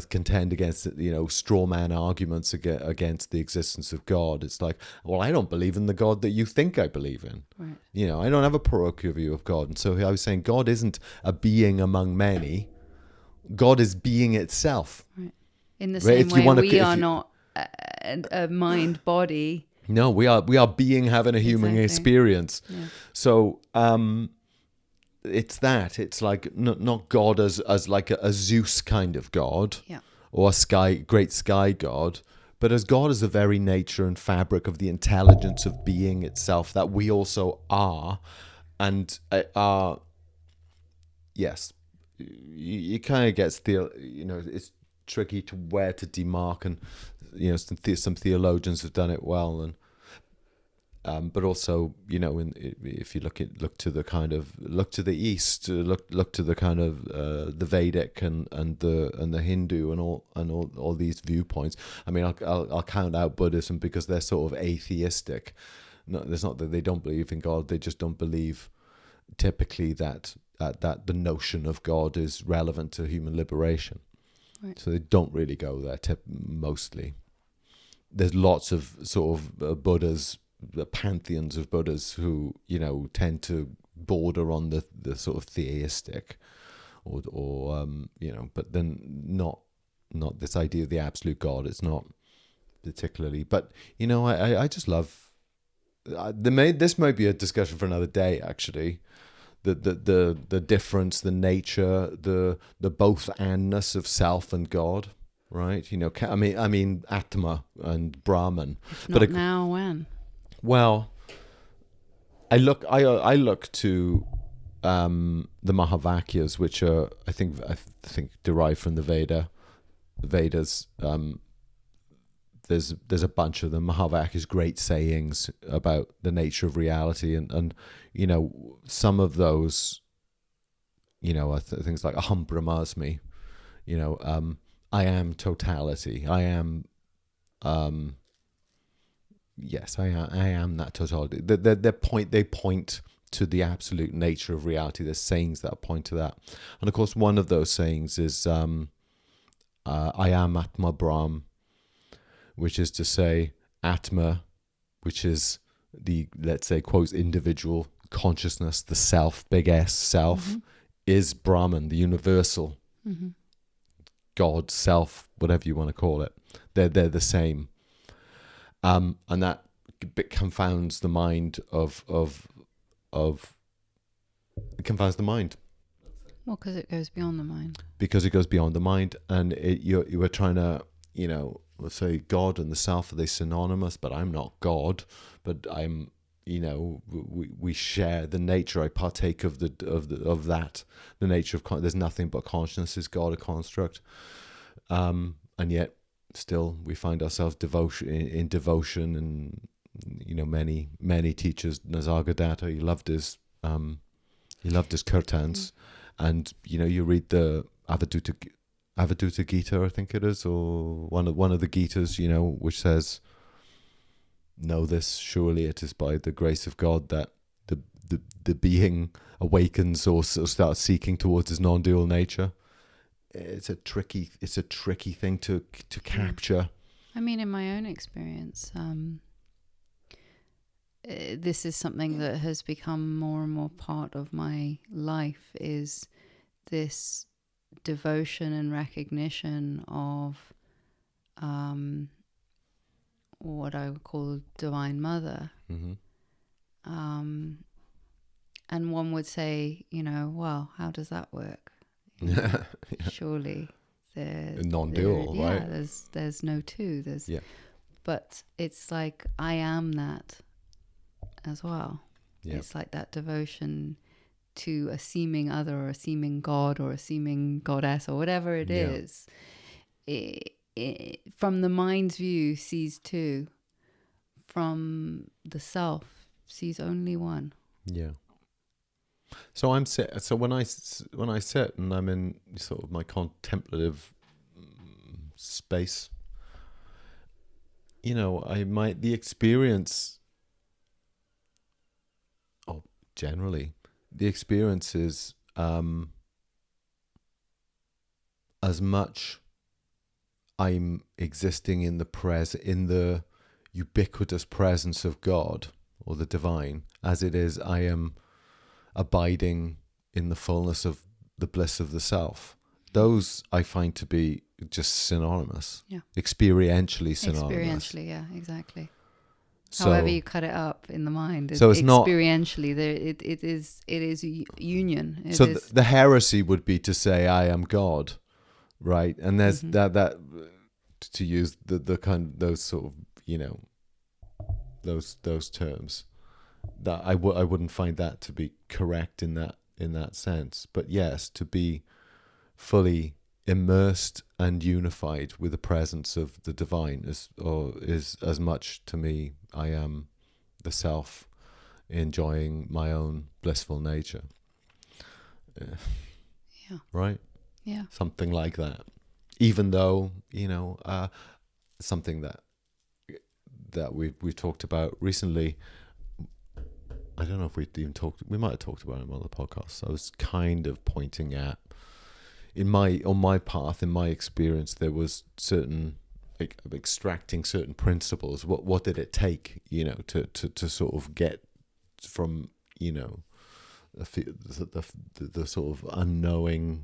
Speaker 1: contend against, straw man arguments against the existence of God. It's like, well, I don't believe in the God that you think I believe in. Right. I don't have a parochial view of God. And so I was saying, God isn't a being among many. God is being itself.
Speaker 2: Right. In the same way, we are not a mind body.
Speaker 1: No, we are being having a human experience. Yeah. So it's that. It's like not God as like a Zeus kind of God, or a great sky God, but as God as the very nature and fabric of the intelligence of being itself that we also are, and are. Yes, you kind of gets it's tricky to where to demark, and some theologians have done it well, and but also if you look to the east, look to the kind of the Vedic and the Hindu and all these viewpoints. I mean, I'll count out Buddhism because they're sort of atheistic. No, it's not that they don't believe in God; they just don't believe typically that the notion of God is relevant to human liberation. Right. So they don't really go there mostly. there's lots of sort of Buddhas, the pantheons of Buddhas who, tend to border on the sort of theistic, or but then not this idea of the absolute God. It's not particularly, but I just love. This might be a discussion for another day, actually. The difference, the nature, the both andness of self and God, right? I mean Atma and Brahman.
Speaker 2: If not now, when?
Speaker 1: Well, I look to the Mahavakyas, which are I think derived from the Vedas. There's a bunch of them. Mahavakyas, great sayings about the nature of reality, and some of those, are things like Aham Brahmasmi, I am totality. I am, yes, I am that totality. They point to the absolute nature of reality. There's sayings that point to that, and of course, one of those sayings is, I am Atma Brahm, which is to say, Atma, which is the, let's say, quotes, individual consciousness, the self, big S, self, is Brahman, the universal, God, self, whatever you want to call it. They're the same. And that bit confounds the mind it confounds the mind.
Speaker 2: Well, because it goes beyond the mind.
Speaker 1: Because it goes beyond the mind, and you were trying to, let's say God and the self, are they synonymous? But I'm not God, but I'm, we share the nature. I partake of that, the nature of there's nothing but consciousness. Is God a construct? And yet still we find ourselves in devotion, and many teachers. Nisargadatta, he loved his kirtans, and you read the Avadhuta Gita, I think it is, or one of the Gitas, which says, "Know this, surely it is by the grace of God that the being awakens or starts seeking towards his non-dual nature." It's a tricky thing to capture.
Speaker 2: I mean, in my own experience, this is something that has become more and more part of my life, is this devotion and recognition of what I would call Divine Mother. And one would say, well, how does that work? Surely there's
Speaker 1: non-dual, right?
Speaker 2: Yeah, there's no two.
Speaker 1: Yeah.
Speaker 2: But it's like I am that as well.
Speaker 1: Yeah.
Speaker 2: It's like that devotion to a seeming other, or a seeming God, or a seeming goddess, or whatever it is. It, from the mind's view, sees two. From the self, sees only one.
Speaker 1: Yeah. So when I sit and I'm in sort of my contemplative space, the experience, generally, the experience is as much I'm existing in the ubiquitous presence of God or the divine, as it is I am abiding in the fullness of the bliss of the self. Those I find to be just synonymous.
Speaker 2: Yeah.
Speaker 1: Experientially synonymous.
Speaker 2: Experientially, yeah, exactly.
Speaker 1: So,
Speaker 2: however you cut it up in the mind,
Speaker 1: so it's
Speaker 2: experientially not, it is union.
Speaker 1: The heresy would be to say I am God, right? And there's that to use the kind of those sort of those terms, that I wouldn't find that to be correct in that sense. But yes, to be fully immersed and unified with the presence of the divine is as much to me I am the self enjoying my own blissful nature.
Speaker 2: Yeah.
Speaker 1: Right?
Speaker 2: Yeah.
Speaker 1: Something like that. Even though, something that we've talked about recently. I don't know if we might have talked about it on the podcast. I was kind of pointing at, on my path, in my experience, there was certain extracting certain principles. What did it take, to sort of get from, the sort of unknowing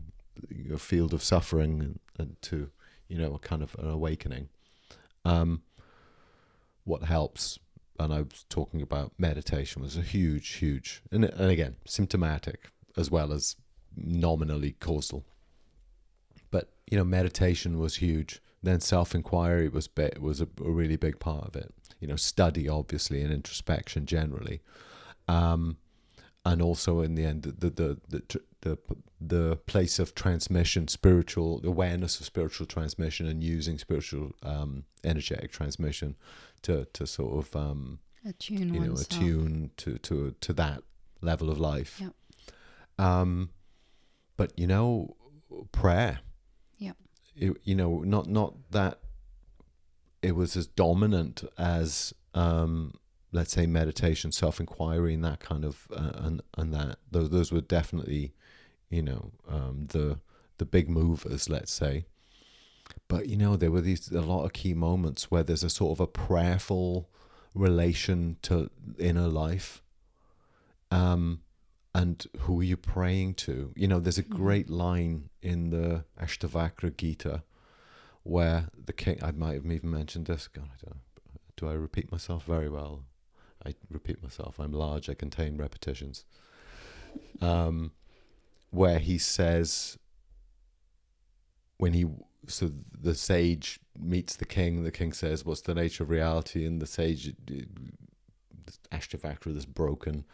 Speaker 1: field of suffering and to, a kind of an awakening. What helps, and I was talking about meditation, was a huge, and again, symptomatic as well as nominally causal. But, meditation was huge. Then self-inquiry was a really big part of it. Study, obviously, and introspection generally. And also in the end, the place of transmission, spiritual awareness of spiritual transmission, and using spiritual energetic transmission to sort of attune to that level of life.
Speaker 2: Yep.
Speaker 1: But prayer.
Speaker 2: Yep.
Speaker 1: Not that it was as dominant as let's say meditation, self-inquiry, and that kind of and that those were definitely the big movers, let's say. But there were a lot of key moments where there's a sort of a prayerful relation to inner life. And who are you praying to? There's a great line in the Ashtavakra Gita where the king, I might have even mentioned this, God, I don't know, do I repeat myself very well? I repeat myself. I'm large. I contain repetitions. Where he says, so the sage meets the king says, "What's the nature of reality?" And the sage, Ashtavakra, this broken,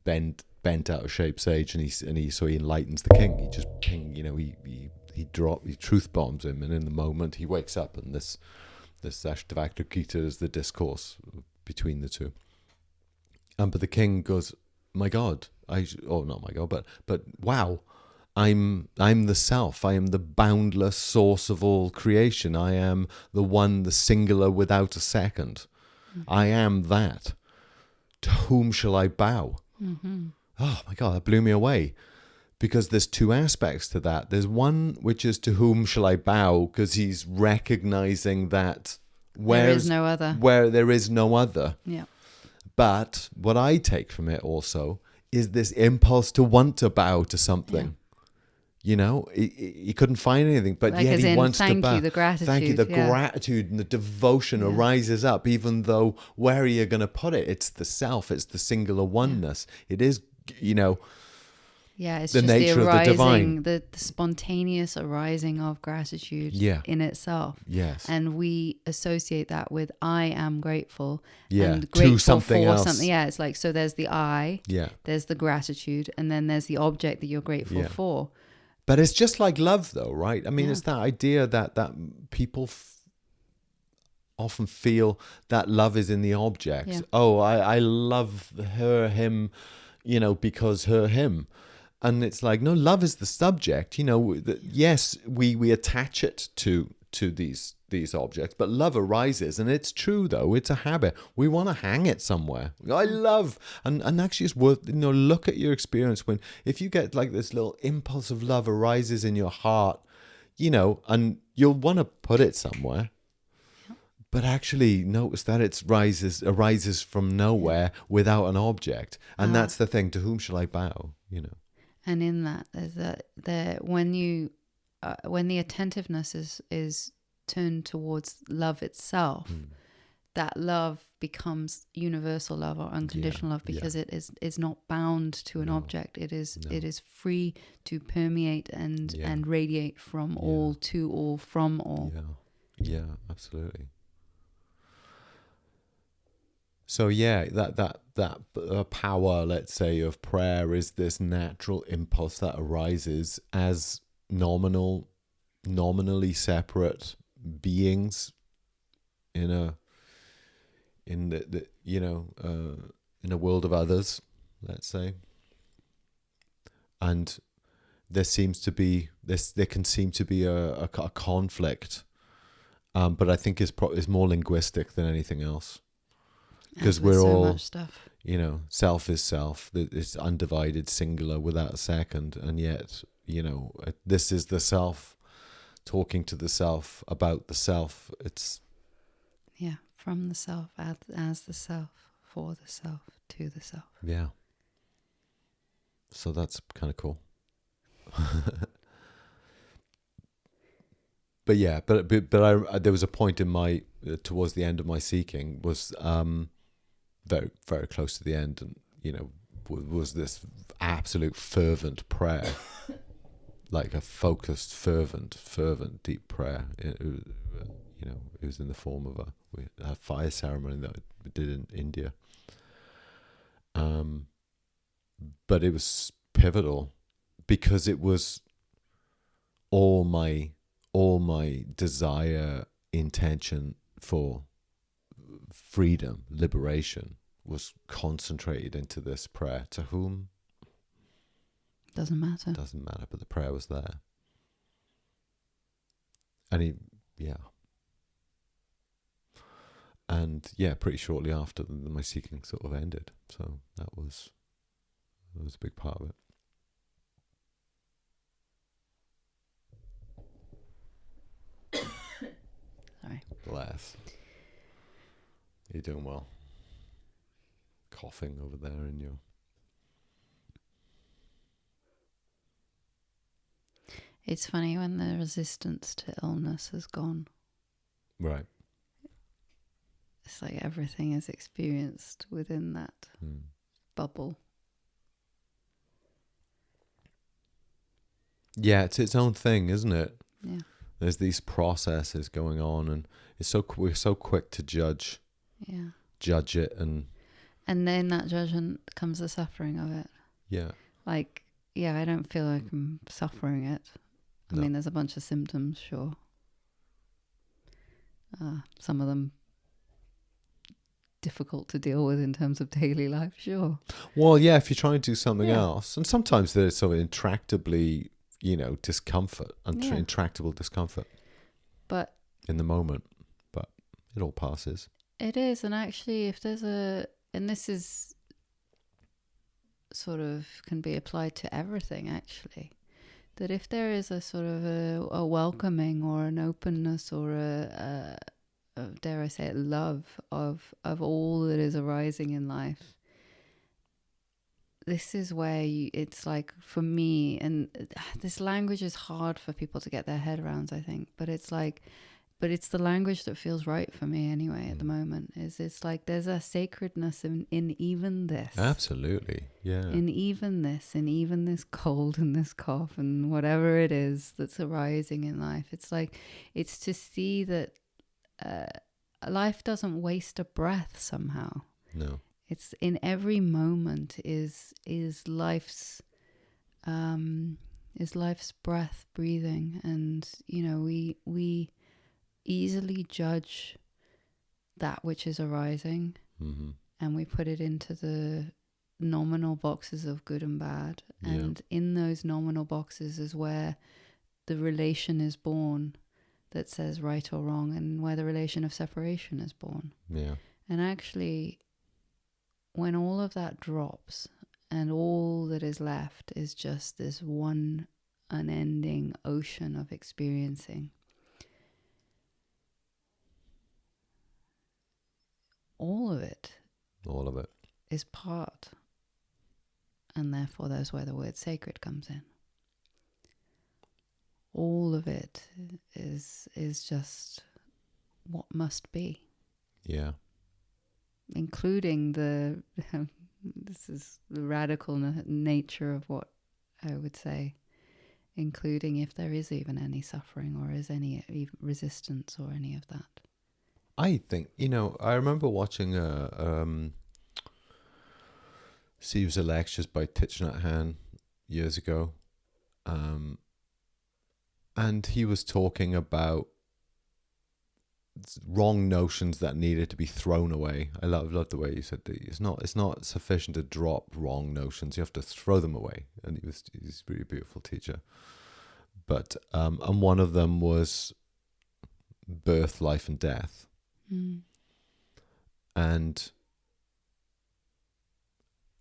Speaker 1: bent out of shape sage, and he enlightens the king. He just he truth bombs him, and in the moment he wakes up, and this Ashtavakra Gita is the discourse between the two. But the king goes, "My God, not my God, but wow, I'm the self. I am the boundless source of all creation. I am the one, the singular, without a second. Mm-hmm. I am that. To whom shall I bow?"
Speaker 2: Mm-hmm.
Speaker 1: Oh my God, that blew me away. Because there's two aspects to that. There's one which is to whom shall I bow, because he's recognizing that
Speaker 2: there is no other.
Speaker 1: Where there is no other.
Speaker 2: Yeah.
Speaker 1: But what I take from it also is this impulse to want to bow to something. Yeah. He couldn't find anything, but yet he wants to bow.
Speaker 2: Thank you, the gratitude.
Speaker 1: Thank you, the gratitude and the devotion arises up, even though where are you going to put it? It's the self, it's the singular oneness. Yeah. It is,
Speaker 2: yeah, it's
Speaker 1: the
Speaker 2: just
Speaker 1: nature
Speaker 2: the arising,
Speaker 1: of the divine.
Speaker 2: The spontaneous arising of gratitude in itself.
Speaker 1: Yes.
Speaker 2: And we associate that with I am grateful.
Speaker 1: Yeah.
Speaker 2: And grateful
Speaker 1: to something
Speaker 2: for
Speaker 1: else.
Speaker 2: something. Yeah, it's like, so there's the I, there's the gratitude, and then there's the object that you're grateful for.
Speaker 1: But it's just like love, though, right? I mean, it's that idea that people often feel that love is in the object. Yeah. Oh, I love her, him, because her, him. And it's like, no, love is the subject. Yes, we attach it to these objects, but love arises, and it's true though. It's a habit. We want to hang it somewhere. I love, and actually, it's worth look at your experience if you get like this little impulse of love arises in your heart, and you'll want to put it somewhere. But actually notice that it arises from nowhere without an object, and that's the thing. To whom shall I bow?
Speaker 2: And in that, there's when the attentiveness is turned towards love itself, that love becomes universal love or unconditional love, because it is not bound to an object. It is free to permeate and radiate from all to all, from all.
Speaker 1: Yeah, absolutely. So that power, let's say, of prayer is this natural impulse that arises as nominally separate beings in a world of others, let's say. And there can seem to be a conflict, but I think it's more linguistic than anything else. Because we're
Speaker 2: so
Speaker 1: all,
Speaker 2: much stuff.
Speaker 1: Self is self. It's undivided, singular, without a second. And yet, this is the self talking to the self about the self. It's
Speaker 2: from the self, as the self, for the self, to the self.
Speaker 1: Yeah. So that's kind of cool. But yeah, but I there was a point in my towards the end of my seeking was very very close to the end, and was this absolute fervent prayer, like a focused, fervent, deep prayer. It was in the form of a fire ceremony that we did in India. But it was pivotal because it was all my desire, intention for freedom, liberation was concentrated into this prayer. To whom?
Speaker 2: Doesn't matter.
Speaker 1: Doesn't matter, but the prayer was there. And pretty shortly after, my seeking sort of ended. So that was a big part of it.
Speaker 2: Sorry.
Speaker 1: Bless. You're doing well. Coughing over there in your...
Speaker 2: It's funny when the resistance to illness has gone.
Speaker 1: Right.
Speaker 2: It's like everything is experienced within that bubble.
Speaker 1: Yeah, it's its own thing, isn't it?
Speaker 2: Yeah.
Speaker 1: There's these processes going on, and we're so quick to judge.
Speaker 2: Yeah.
Speaker 1: Judge it, and
Speaker 2: then that judgment comes the suffering of it.
Speaker 1: Yeah.
Speaker 2: Like, I don't feel like I'm suffering it. I mean, there's a bunch of symptoms, sure. Some of them difficult to deal with in terms of daily life, sure.
Speaker 1: Well, yeah, if you're trying to do something else, and sometimes there's sort of intractably, discomfort, intractable discomfort.
Speaker 2: But
Speaker 1: in the moment, but it all passes.
Speaker 2: It is, and actually, if there's and this is sort of can be applied to everything, actually, that if there is a sort of a welcoming or an openness or a dare I say it, love of all that is arising in life, this is where it's like, for me, and this language is hard for people to get their head around, I think, but it's the language that feels right for me anyway at the moment. It's like there's a sacredness in even this.
Speaker 1: Absolutely, yeah.
Speaker 2: In even this cold and this cough and whatever it is that's arising in life. It's like, it's to see that life doesn't waste a breath somehow.
Speaker 1: No.
Speaker 2: It's in every moment is life's breath, breathing, and we easily judge that which is arising, and we put it into the nominal boxes of good and bad, and in those nominal boxes is where the relation is born that says right or wrong, and where the relation of separation is born. And actually, when all of that drops and all that is left is just this one unending ocean of experiencing, all of it is part, and therefore that's where the word sacred comes in. All of it is just what must be.
Speaker 1: Yeah.
Speaker 2: Including this is the radical nature of what I would say, including if there is even any suffering or is any resistance or any of that.
Speaker 1: I think, I remember watching series of lectures by Thich Nhat Hanh years ago. And he was talking about wrong notions that needed to be thrown away. I love the way you said that it's not sufficient to drop wrong notions. You have to throw them away. And he's a really beautiful teacher. But and one of them was birth, life, and death. And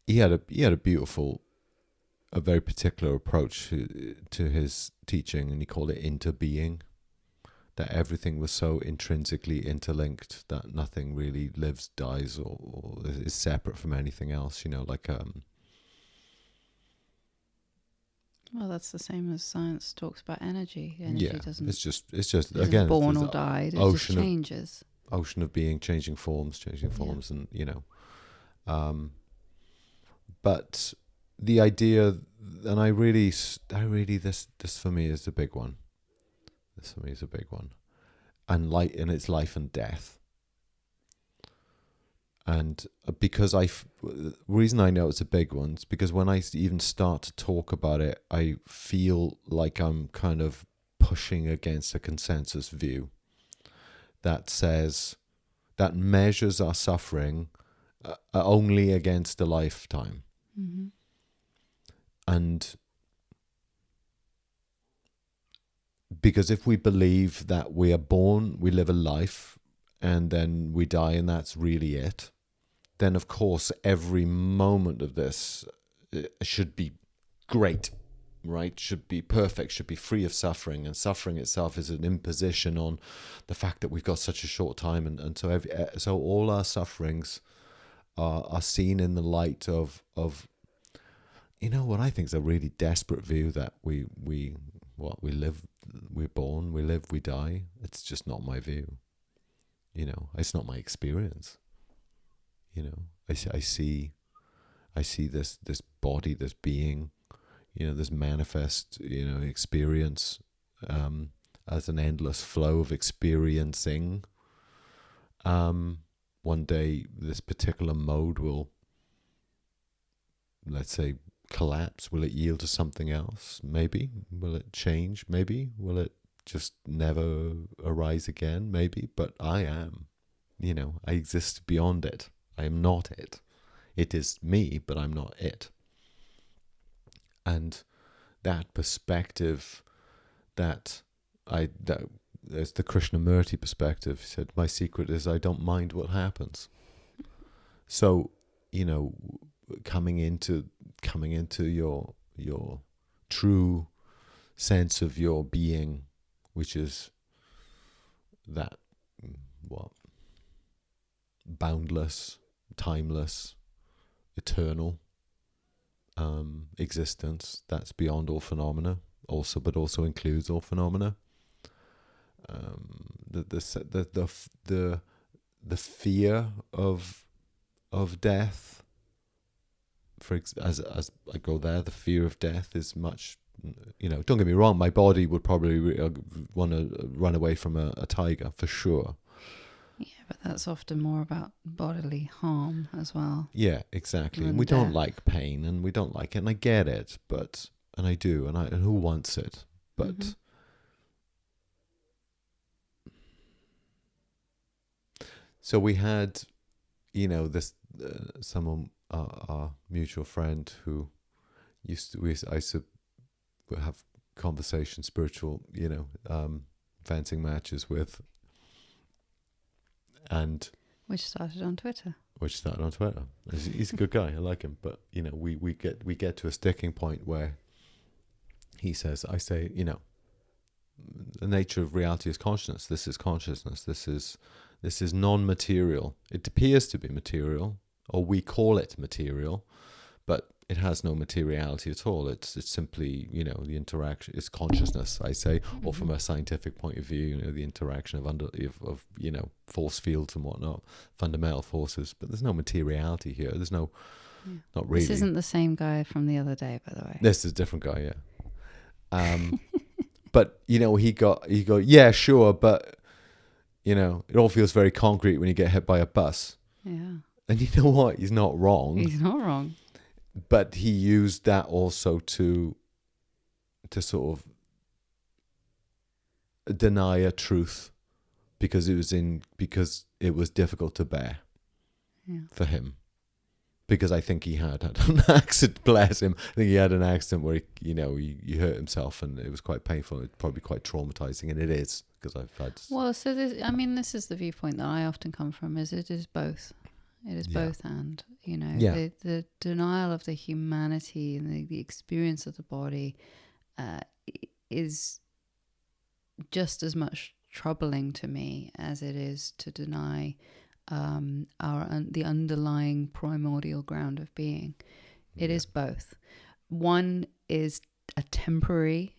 Speaker 1: he had a beautiful, a very particular approach to his teaching, and he called it interbeing. that everything was so intrinsically interlinked that nothing really lives, dies, or is separate from anything else. Like
Speaker 2: well, that's the same as science talks about energy. Energy
Speaker 1: yeah,
Speaker 2: doesn't
Speaker 1: it's just
Speaker 2: isn't
Speaker 1: again,
Speaker 2: born
Speaker 1: it's
Speaker 2: or
Speaker 1: the
Speaker 2: died. It just changes.
Speaker 1: ocean of being, changing forms, and but the idea, and I really this for me is a big one. This for me is a big one, and it's life and death. And because the reason I know it's a big one is because when I even start to talk about it, I feel like I'm kind of pushing against a consensus view that measures our suffering only against a lifetime.
Speaker 2: Mm-hmm.
Speaker 1: And because if we believe that we are born, we live a life, and then we die, and that's really it, then of course every moment of this should be great, right? Should be perfect, should be free of suffering, and suffering itself is an imposition on the fact that we've got such a short time, and so all our sufferings are seen in the light of what I think is a really desperate view that we live, we're born, we live, we die. It's just not my view. It's not my experience. I see this body, this being, this manifest, experience as an endless flow of experiencing. One day this particular mode will, let's say, collapse. Will it yield to something else? Maybe. Will it change? Maybe. Will it just never arise again? Maybe. But I am. I exist beyond it. I am not it. It is me, but I'm not it. And that perspective there's the Krishnamurti perspective. He said, my secret is I don't mind what happens. So, coming into your true sense of your being, which is that boundless, timeless, eternal existence that's beyond all phenomena, but also includes all phenomena. The fear of death, as I go there, the fear of death is much. Don't get me wrong. My body would probably want to run away from a tiger for sure.
Speaker 2: Yeah, but that's often more about bodily harm as well.
Speaker 1: Yeah, exactly. And we don't like pain, and we don't like it, and I get it, and I do, and who wants it? But so we had, this someone, our mutual friend who I used to have conversations, spiritual, fencing matches with. And
Speaker 2: which started on Twitter.
Speaker 1: He's a good guy. I like him. But we get to a sticking point where he says, I say, the nature of reality is consciousness. This is consciousness. This is non-material. It appears to be material, or we call it material, but it has no materiality at all. It's simply, the interaction. It's consciousness, I say, or from a scientific point of view, the interaction of force fields and whatnot, fundamental forces. But there's no materiality here. There's not really.
Speaker 2: This isn't the same guy from the other day, by the way.
Speaker 1: This is a different guy, yeah. But he go, yeah, sure, but it all feels very concrete when you get hit by a bus.
Speaker 2: Yeah.
Speaker 1: And you know what? He's not wrong.
Speaker 2: He's not wrong.
Speaker 1: But he used that also to sort of deny a truth because it was difficult to bear for him. Because I think he had an accident. Bless him. I think he had an accident where he hurt himself, and it was quite painful. It's probably quite traumatizing, and it is because I've had.
Speaker 2: Well, so this is the viewpoint that I often come from. It is both. It is both, and the denial of the humanity and the experience of the body is just as much troubling to me as it is to deny the underlying primordial ground of being. It is both. One is a temporary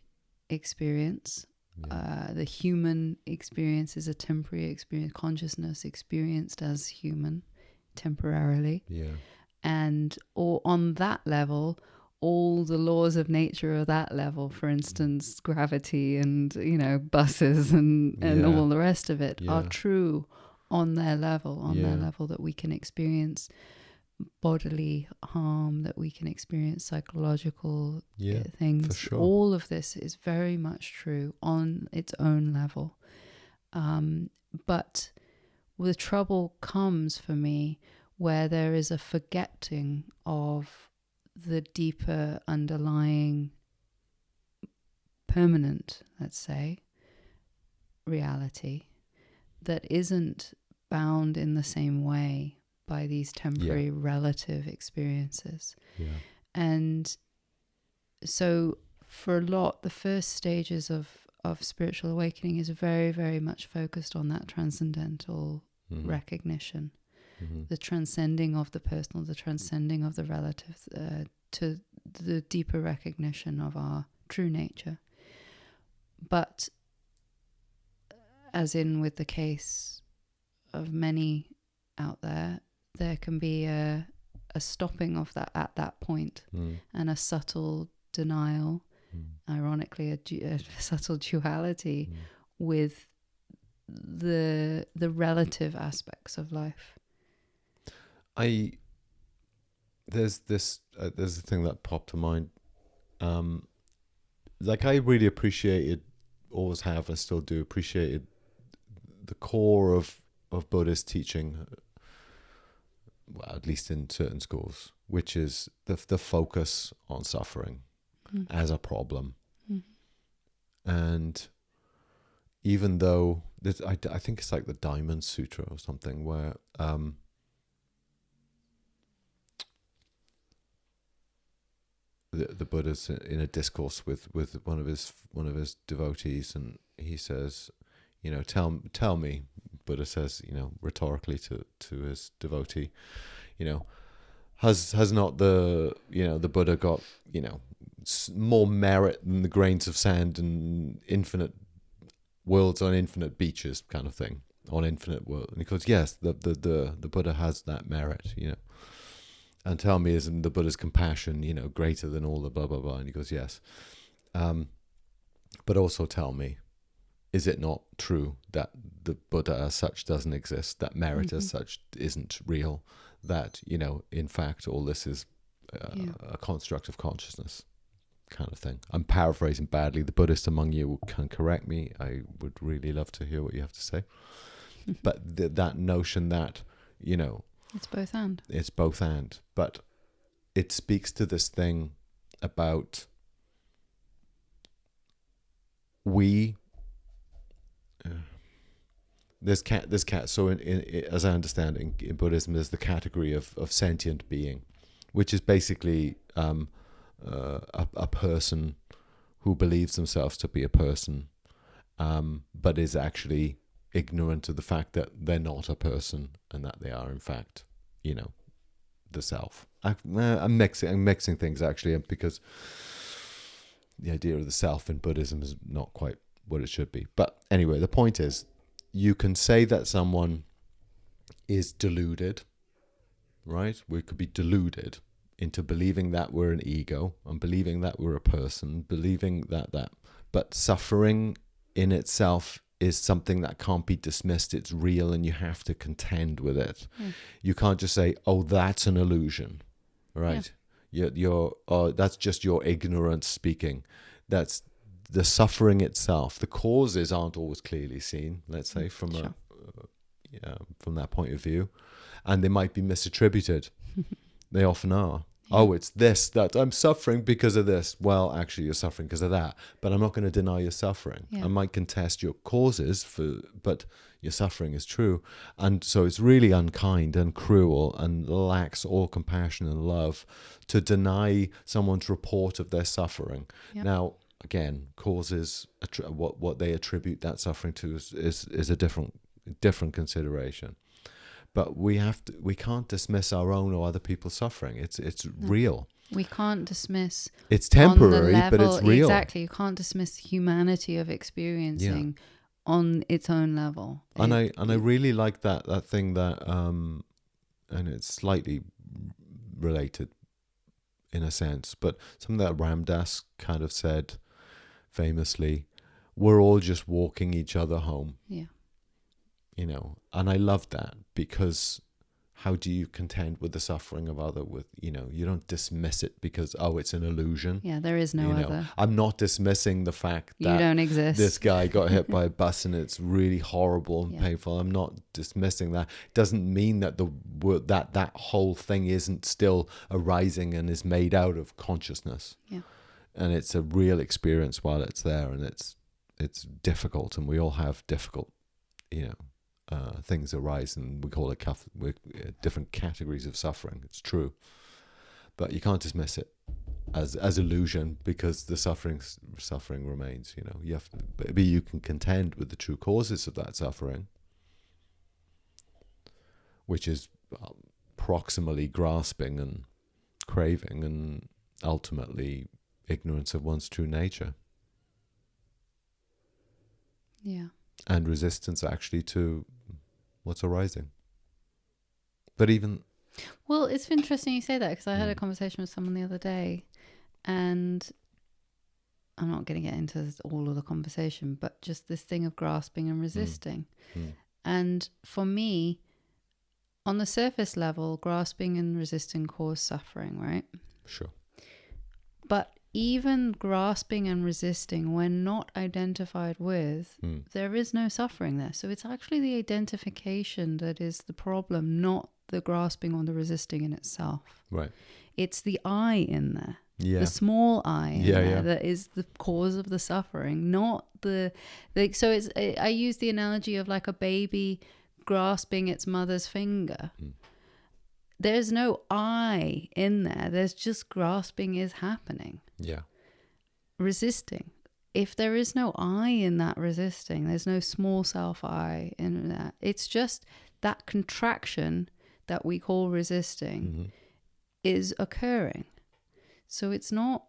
Speaker 2: experience. The human experience is a temporary experience, consciousness experienced as human temporarily. And or on that level, all the laws of nature of that level, for instance, gravity and, buses and all the rest of it, are true on their level that we can experience bodily harm, that we can experience psychological things.
Speaker 1: For sure.
Speaker 2: All of this is very much true on its own level. But the trouble comes for me where there is a forgetting of the deeper underlying permanent, let's say, reality that isn't bound in the same way by these temporary relative experiences. And so for a lot, the first stages of spiritual awakening is very, very much focused on that transcendental recognition, the transcending of the personal, the transcending of the relative, to the deeper recognition of our true nature. But as in with the case of many out there, there can be a stopping of that at that point, and a subtle denial, ironically a subtle duality with the relative aspects of life.
Speaker 1: There's a thing that popped to mind. I really appreciated, always have and still do, appreciated the core of Buddhist teaching, well, at least in certain schools, which is the focus on suffering as a problem. And even though I think it's like the Diamond Sutra or something, where the Buddha's in a discourse with one of his devotees, and he says, tell me, Buddha says, rhetorically to his devotee, has not the Buddha got, more merit than the grains of sand and infinite worlds on infinite beaches kind of thing, on infinite world? And he goes, yes, the Buddha has that merit, and tell me, isn't the Buddha's compassion, greater than all the blah, blah, blah? And he goes, yes. But also tell me, is it not true that the Buddha as such doesn't exist, that merit as such isn't real, that, in fact, all this is a construct of consciousness kind of thing? I'm paraphrasing badly. The Buddhist among you can correct me. I would really love to hear what you have to say. But that notion that,
Speaker 2: it's both and.
Speaker 1: It's both and. But it speaks to this thing about there's so in as I understand in Buddhism, there's the category of sentient being, which is basically a person who believes themselves to be a person, but is actually ignorant of the fact that they're not a person and that they are in fact, the self. I'm mixing things actually, because the idea of the self in Buddhism is not quite what it should be. But anyway, the point is, you can say that someone is deluded, right? We could be deluded into believing that we're an ego and believing that we're a person, believing that, but suffering in itself is something that can't be dismissed. It's real and you have to contend with it. You can't just say, oh, that's an illusion, right? That's just your ignorance speaking. That's the suffering itself. The causes aren't always clearly seen, let's say, from that point of view, and they might be misattributed. They often are. Oh, it's this, that I'm suffering because of this. Well, actually, you're suffering because of that. But I'm not going to deny your suffering. I might contest your causes, but your suffering is true. And so it's really unkind and cruel and lacks all compassion and love to deny someone's report of their suffering. Now, again, causes what they attribute that suffering to is a different consideration. But we can't dismiss our own or other people's suffering. It's real.
Speaker 2: We can't dismiss.
Speaker 1: It's temporary,
Speaker 2: on the
Speaker 1: but it's real.
Speaker 2: Exactly. You can't dismiss the humanity of experiencing on its own level.
Speaker 1: And I really like that thing that and it's slightly related in a sense, but something that Ram Dass kind of said famously, we're all just walking each other home.
Speaker 2: Yeah.
Speaker 1: You know, and I love that, because how do you contend with the suffering of other with, you know, you don't dismiss it because, oh, it's an illusion.
Speaker 2: Yeah, there is no other.
Speaker 1: I'm not dismissing the fact that
Speaker 2: you don't exist.
Speaker 1: This guy got hit by a bus and it's really horrible and painful. I'm not dismissing that. Doesn't mean that that whole thing isn't still arising and is made out of consciousness.
Speaker 2: Yeah.
Speaker 1: And it's a real experience while it's there, and it's difficult, and we all have difficult, things arise, and we call it different categories of suffering. It's true, but you can't dismiss it as illusion, because the suffering remains. You know, you have to, maybe you can contend with the true causes of that suffering, which is proximally grasping and craving, and ultimately ignorance of one's true nature.
Speaker 2: Yeah.
Speaker 1: And resistance actually to what's arising. But even...
Speaker 2: Well, it's interesting you say that, because I had a conversation with someone the other day, and I'm not going to get into all of the conversation, but just this thing of grasping and resisting. And for me, on the surface level, grasping and resisting cause suffering, right?
Speaker 1: Sure.
Speaker 2: But even grasping and resisting, when not identified with, there is no suffering there. So it's actually the identification that is the problem, not the grasping or the resisting in itself.
Speaker 1: Right.
Speaker 2: It's the I in there.
Speaker 1: Yeah.
Speaker 2: The small I in there that is the cause of the suffering, not the so it's, I use the analogy of like a baby grasping its mother's finger. There's no I in there. There's just grasping is happening.
Speaker 1: Yeah.
Speaker 2: Resisting. If there is no I in that resisting, there's no small self I in that. It's just that contraction that we call resisting is occurring. So it's not...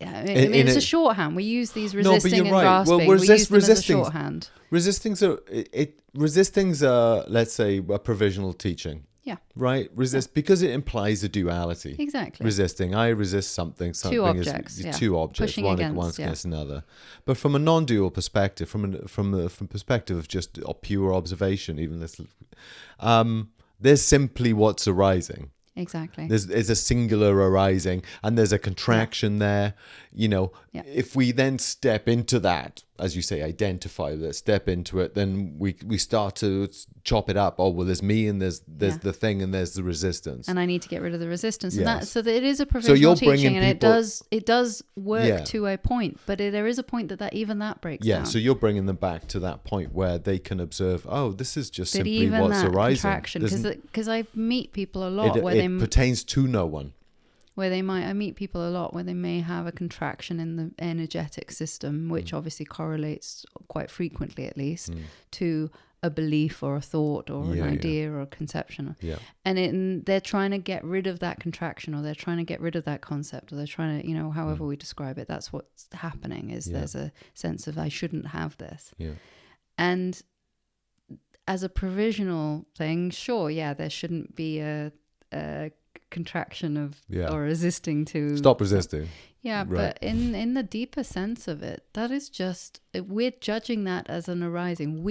Speaker 2: I mean, it's a shorthand. We use these resisting and grasping.
Speaker 1: Well,
Speaker 2: we use them as a shorthand.
Speaker 1: Resisting's let's say, a provisional teaching.
Speaker 2: Yeah.
Speaker 1: Right? Because it implies a duality.
Speaker 2: Exactly.
Speaker 1: Resisting. I resist something.
Speaker 2: Two objects.
Speaker 1: Two objects.
Speaker 2: Pushing
Speaker 1: one
Speaker 2: against
Speaker 1: another. But from a non-dual perspective, from perspective of just pure observation, even this, there's simply what's arising.
Speaker 2: Exactly.
Speaker 1: There's a singular arising, and there's a contraction there. If we then step into that, as you say, identify that, step into it, then we start to chop it up. Oh, well, there's me, and there's the thing, and there's the resistance.
Speaker 2: And I need to get rid of the resistance.
Speaker 1: Yes.
Speaker 2: And so that it is a provisional teaching, and it does work to a point, but there is a point that even that breaks down.
Speaker 1: Yeah, so you're bringing them back to that point where they can observe, oh, this is just simply
Speaker 2: even
Speaker 1: what's
Speaker 2: that
Speaker 1: arising.
Speaker 2: Contraction, because I meet people a lot where
Speaker 1: it pertains to no one.
Speaker 2: I meet people a lot where they may have a contraction in the energetic system, which obviously correlates quite frequently, at least, to a belief or a thought or an idea or a conception.
Speaker 1: Yeah.
Speaker 2: And they're trying to get rid of that contraction, or they're trying to get rid of that concept, or they're trying to, however we describe it, that's what's happening, is there's a sense of I shouldn't have this.
Speaker 1: Yeah.
Speaker 2: And as a provisional thing, sure, there shouldn't be a contraction of or resisting to
Speaker 1: stop resisting.
Speaker 2: Right. But in the deeper sense of it, that is just, we're judging that as an arising.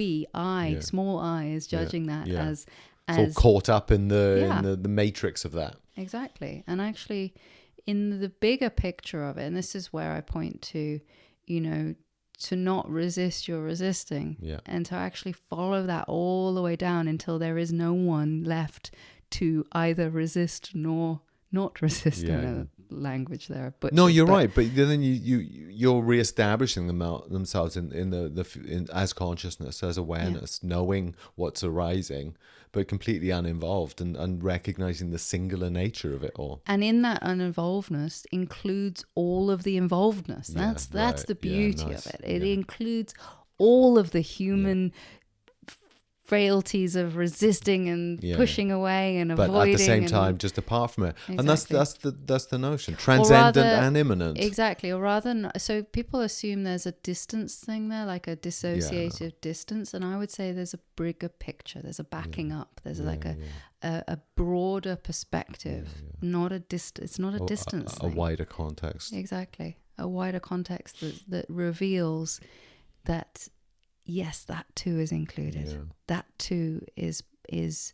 Speaker 2: Small I is judging that as
Speaker 1: it's all caught up in the matrix of that.
Speaker 2: Exactly. And actually in the bigger picture of it, and this is where I point to, to not resist your resisting, and to actually follow that all the way down until there is no one left to either resist nor not resist. language there. But
Speaker 1: no, you're right. But then you're reestablishing themselves in as consciousness, as awareness, knowing what's arising, but completely uninvolved, and recognizing the singular nature of it all.
Speaker 2: And in that uninvolvedness includes all of the involvedness. That's the beauty of it. It includes all of the human frailties of resisting and pushing away and avoiding,
Speaker 1: but at the same time, just apart from it.
Speaker 2: Exactly.
Speaker 1: And that's the notion, transcendent and immanent.
Speaker 2: Exactly. Or rather, so people assume there's a distance thing there, like a dissociative distance, and I would say there's a bigger picture. There's a backing up. There's a broader perspective, not a distance. It's not a distance
Speaker 1: a
Speaker 2: thing.
Speaker 1: wider context.
Speaker 2: Exactly, a wider context that reveals that. Yes, that too is included. Yeah. That too is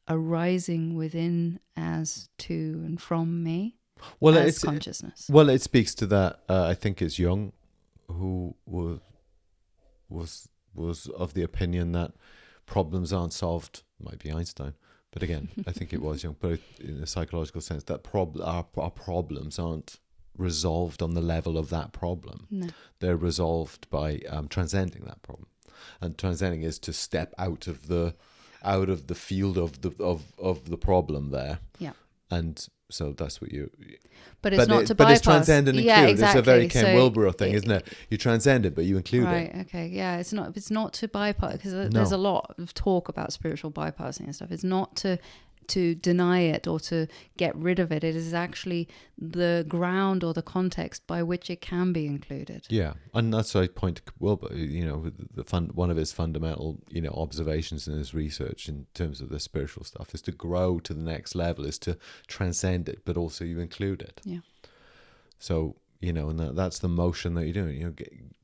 Speaker 2: arising within as to and from me.
Speaker 1: Well,
Speaker 2: as consciousness.
Speaker 1: Well, it speaks to that. I think it's Jung who was of the opinion that problems aren't solved. Might be Einstein, but again, I think it was Jung. But in a psychological sense, that our problems aren't resolved on the level of that problem.
Speaker 2: No.
Speaker 1: They're resolved by transcending that problem. And transcending is to step out of the field of the problem there.
Speaker 2: Yeah.
Speaker 1: And so that's what you.
Speaker 2: But it's not to bypass.
Speaker 1: But it's transcend and include.
Speaker 2: Yeah, exactly.
Speaker 1: It's a very Ken Wilber thing, isn't it? You transcend it, but you include it.
Speaker 2: Right. Okay. Yeah. It's not to bypass, because there's a lot of talk about spiritual bypassing and stuff. It's not to deny it or to get rid of it. It is actually the ground or the context by which it can be included.
Speaker 1: Yeah, and that's why I point to Wilber. One of his fundamental observations in his research in terms of the spiritual stuff is to grow to the next level, is to transcend it, but also you include it.
Speaker 2: Yeah.
Speaker 1: So and that's the motion that you're doing.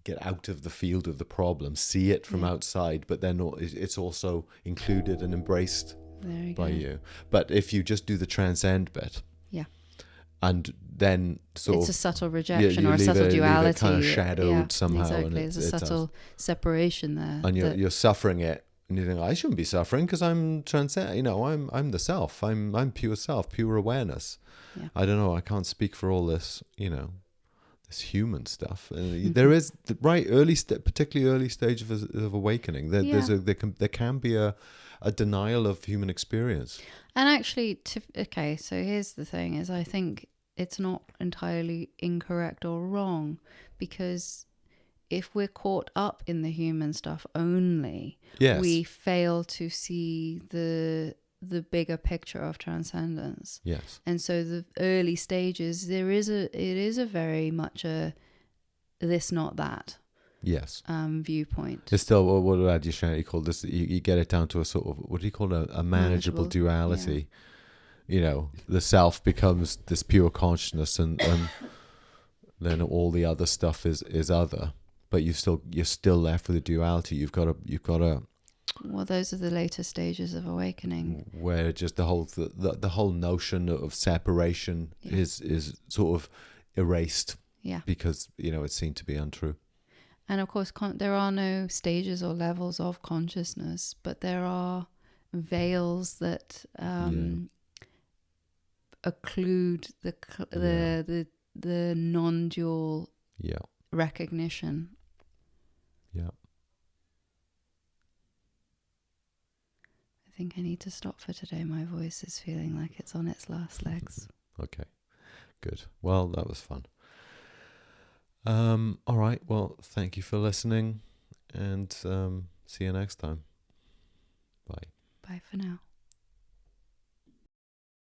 Speaker 1: Get out of the field of the problem, see it from outside, but then it's also included and embraced by you. But if you just do the transcend bit, and then
Speaker 2: it's a subtle rejection or a subtle duality,
Speaker 1: it kind of shadowed somehow.
Speaker 2: Exactly,
Speaker 1: and
Speaker 2: there's a subtle separation there,
Speaker 1: and you're suffering it, and you think, I shouldn't be suffering because I'm transcend. I'm the self. I'm pure self, pure awareness.
Speaker 2: Yeah.
Speaker 1: I don't know. I can't speak for all this. This human stuff. There is particularly early stage of awakening. There can be a denial of human experience.
Speaker 2: And actually, so here's the thing: is I think it's not entirely incorrect or wrong, because if we're caught up in the human stuff only, we fail to see the bigger picture of transcendence.
Speaker 1: Yes.
Speaker 2: And so the early stages, it is a very much a this not that.
Speaker 1: Yes.
Speaker 2: Viewpoint.
Speaker 1: It's still what Adyashanti called this. You get it down to a sort of, what do you call it, a manageable duality. Yeah. The self becomes this pure consciousness, and then all the other stuff is other. But you're still left with a duality. You've got a.
Speaker 2: Well, those are the later stages of awakening,
Speaker 1: where just the whole notion of separation is sort of erased.
Speaker 2: Yeah.
Speaker 1: Because it's seen to be untrue.
Speaker 2: And of course, there are no stages or levels of consciousness, but there are veils that occlude the non-dual recognition.
Speaker 1: Yeah.
Speaker 2: I think I need to stop for today. My voice is feeling like it's on its last legs.
Speaker 1: Okay, good. Well, that was fun. All right. Well, thank you for listening, and see you next time. Bye.
Speaker 2: Bye for now.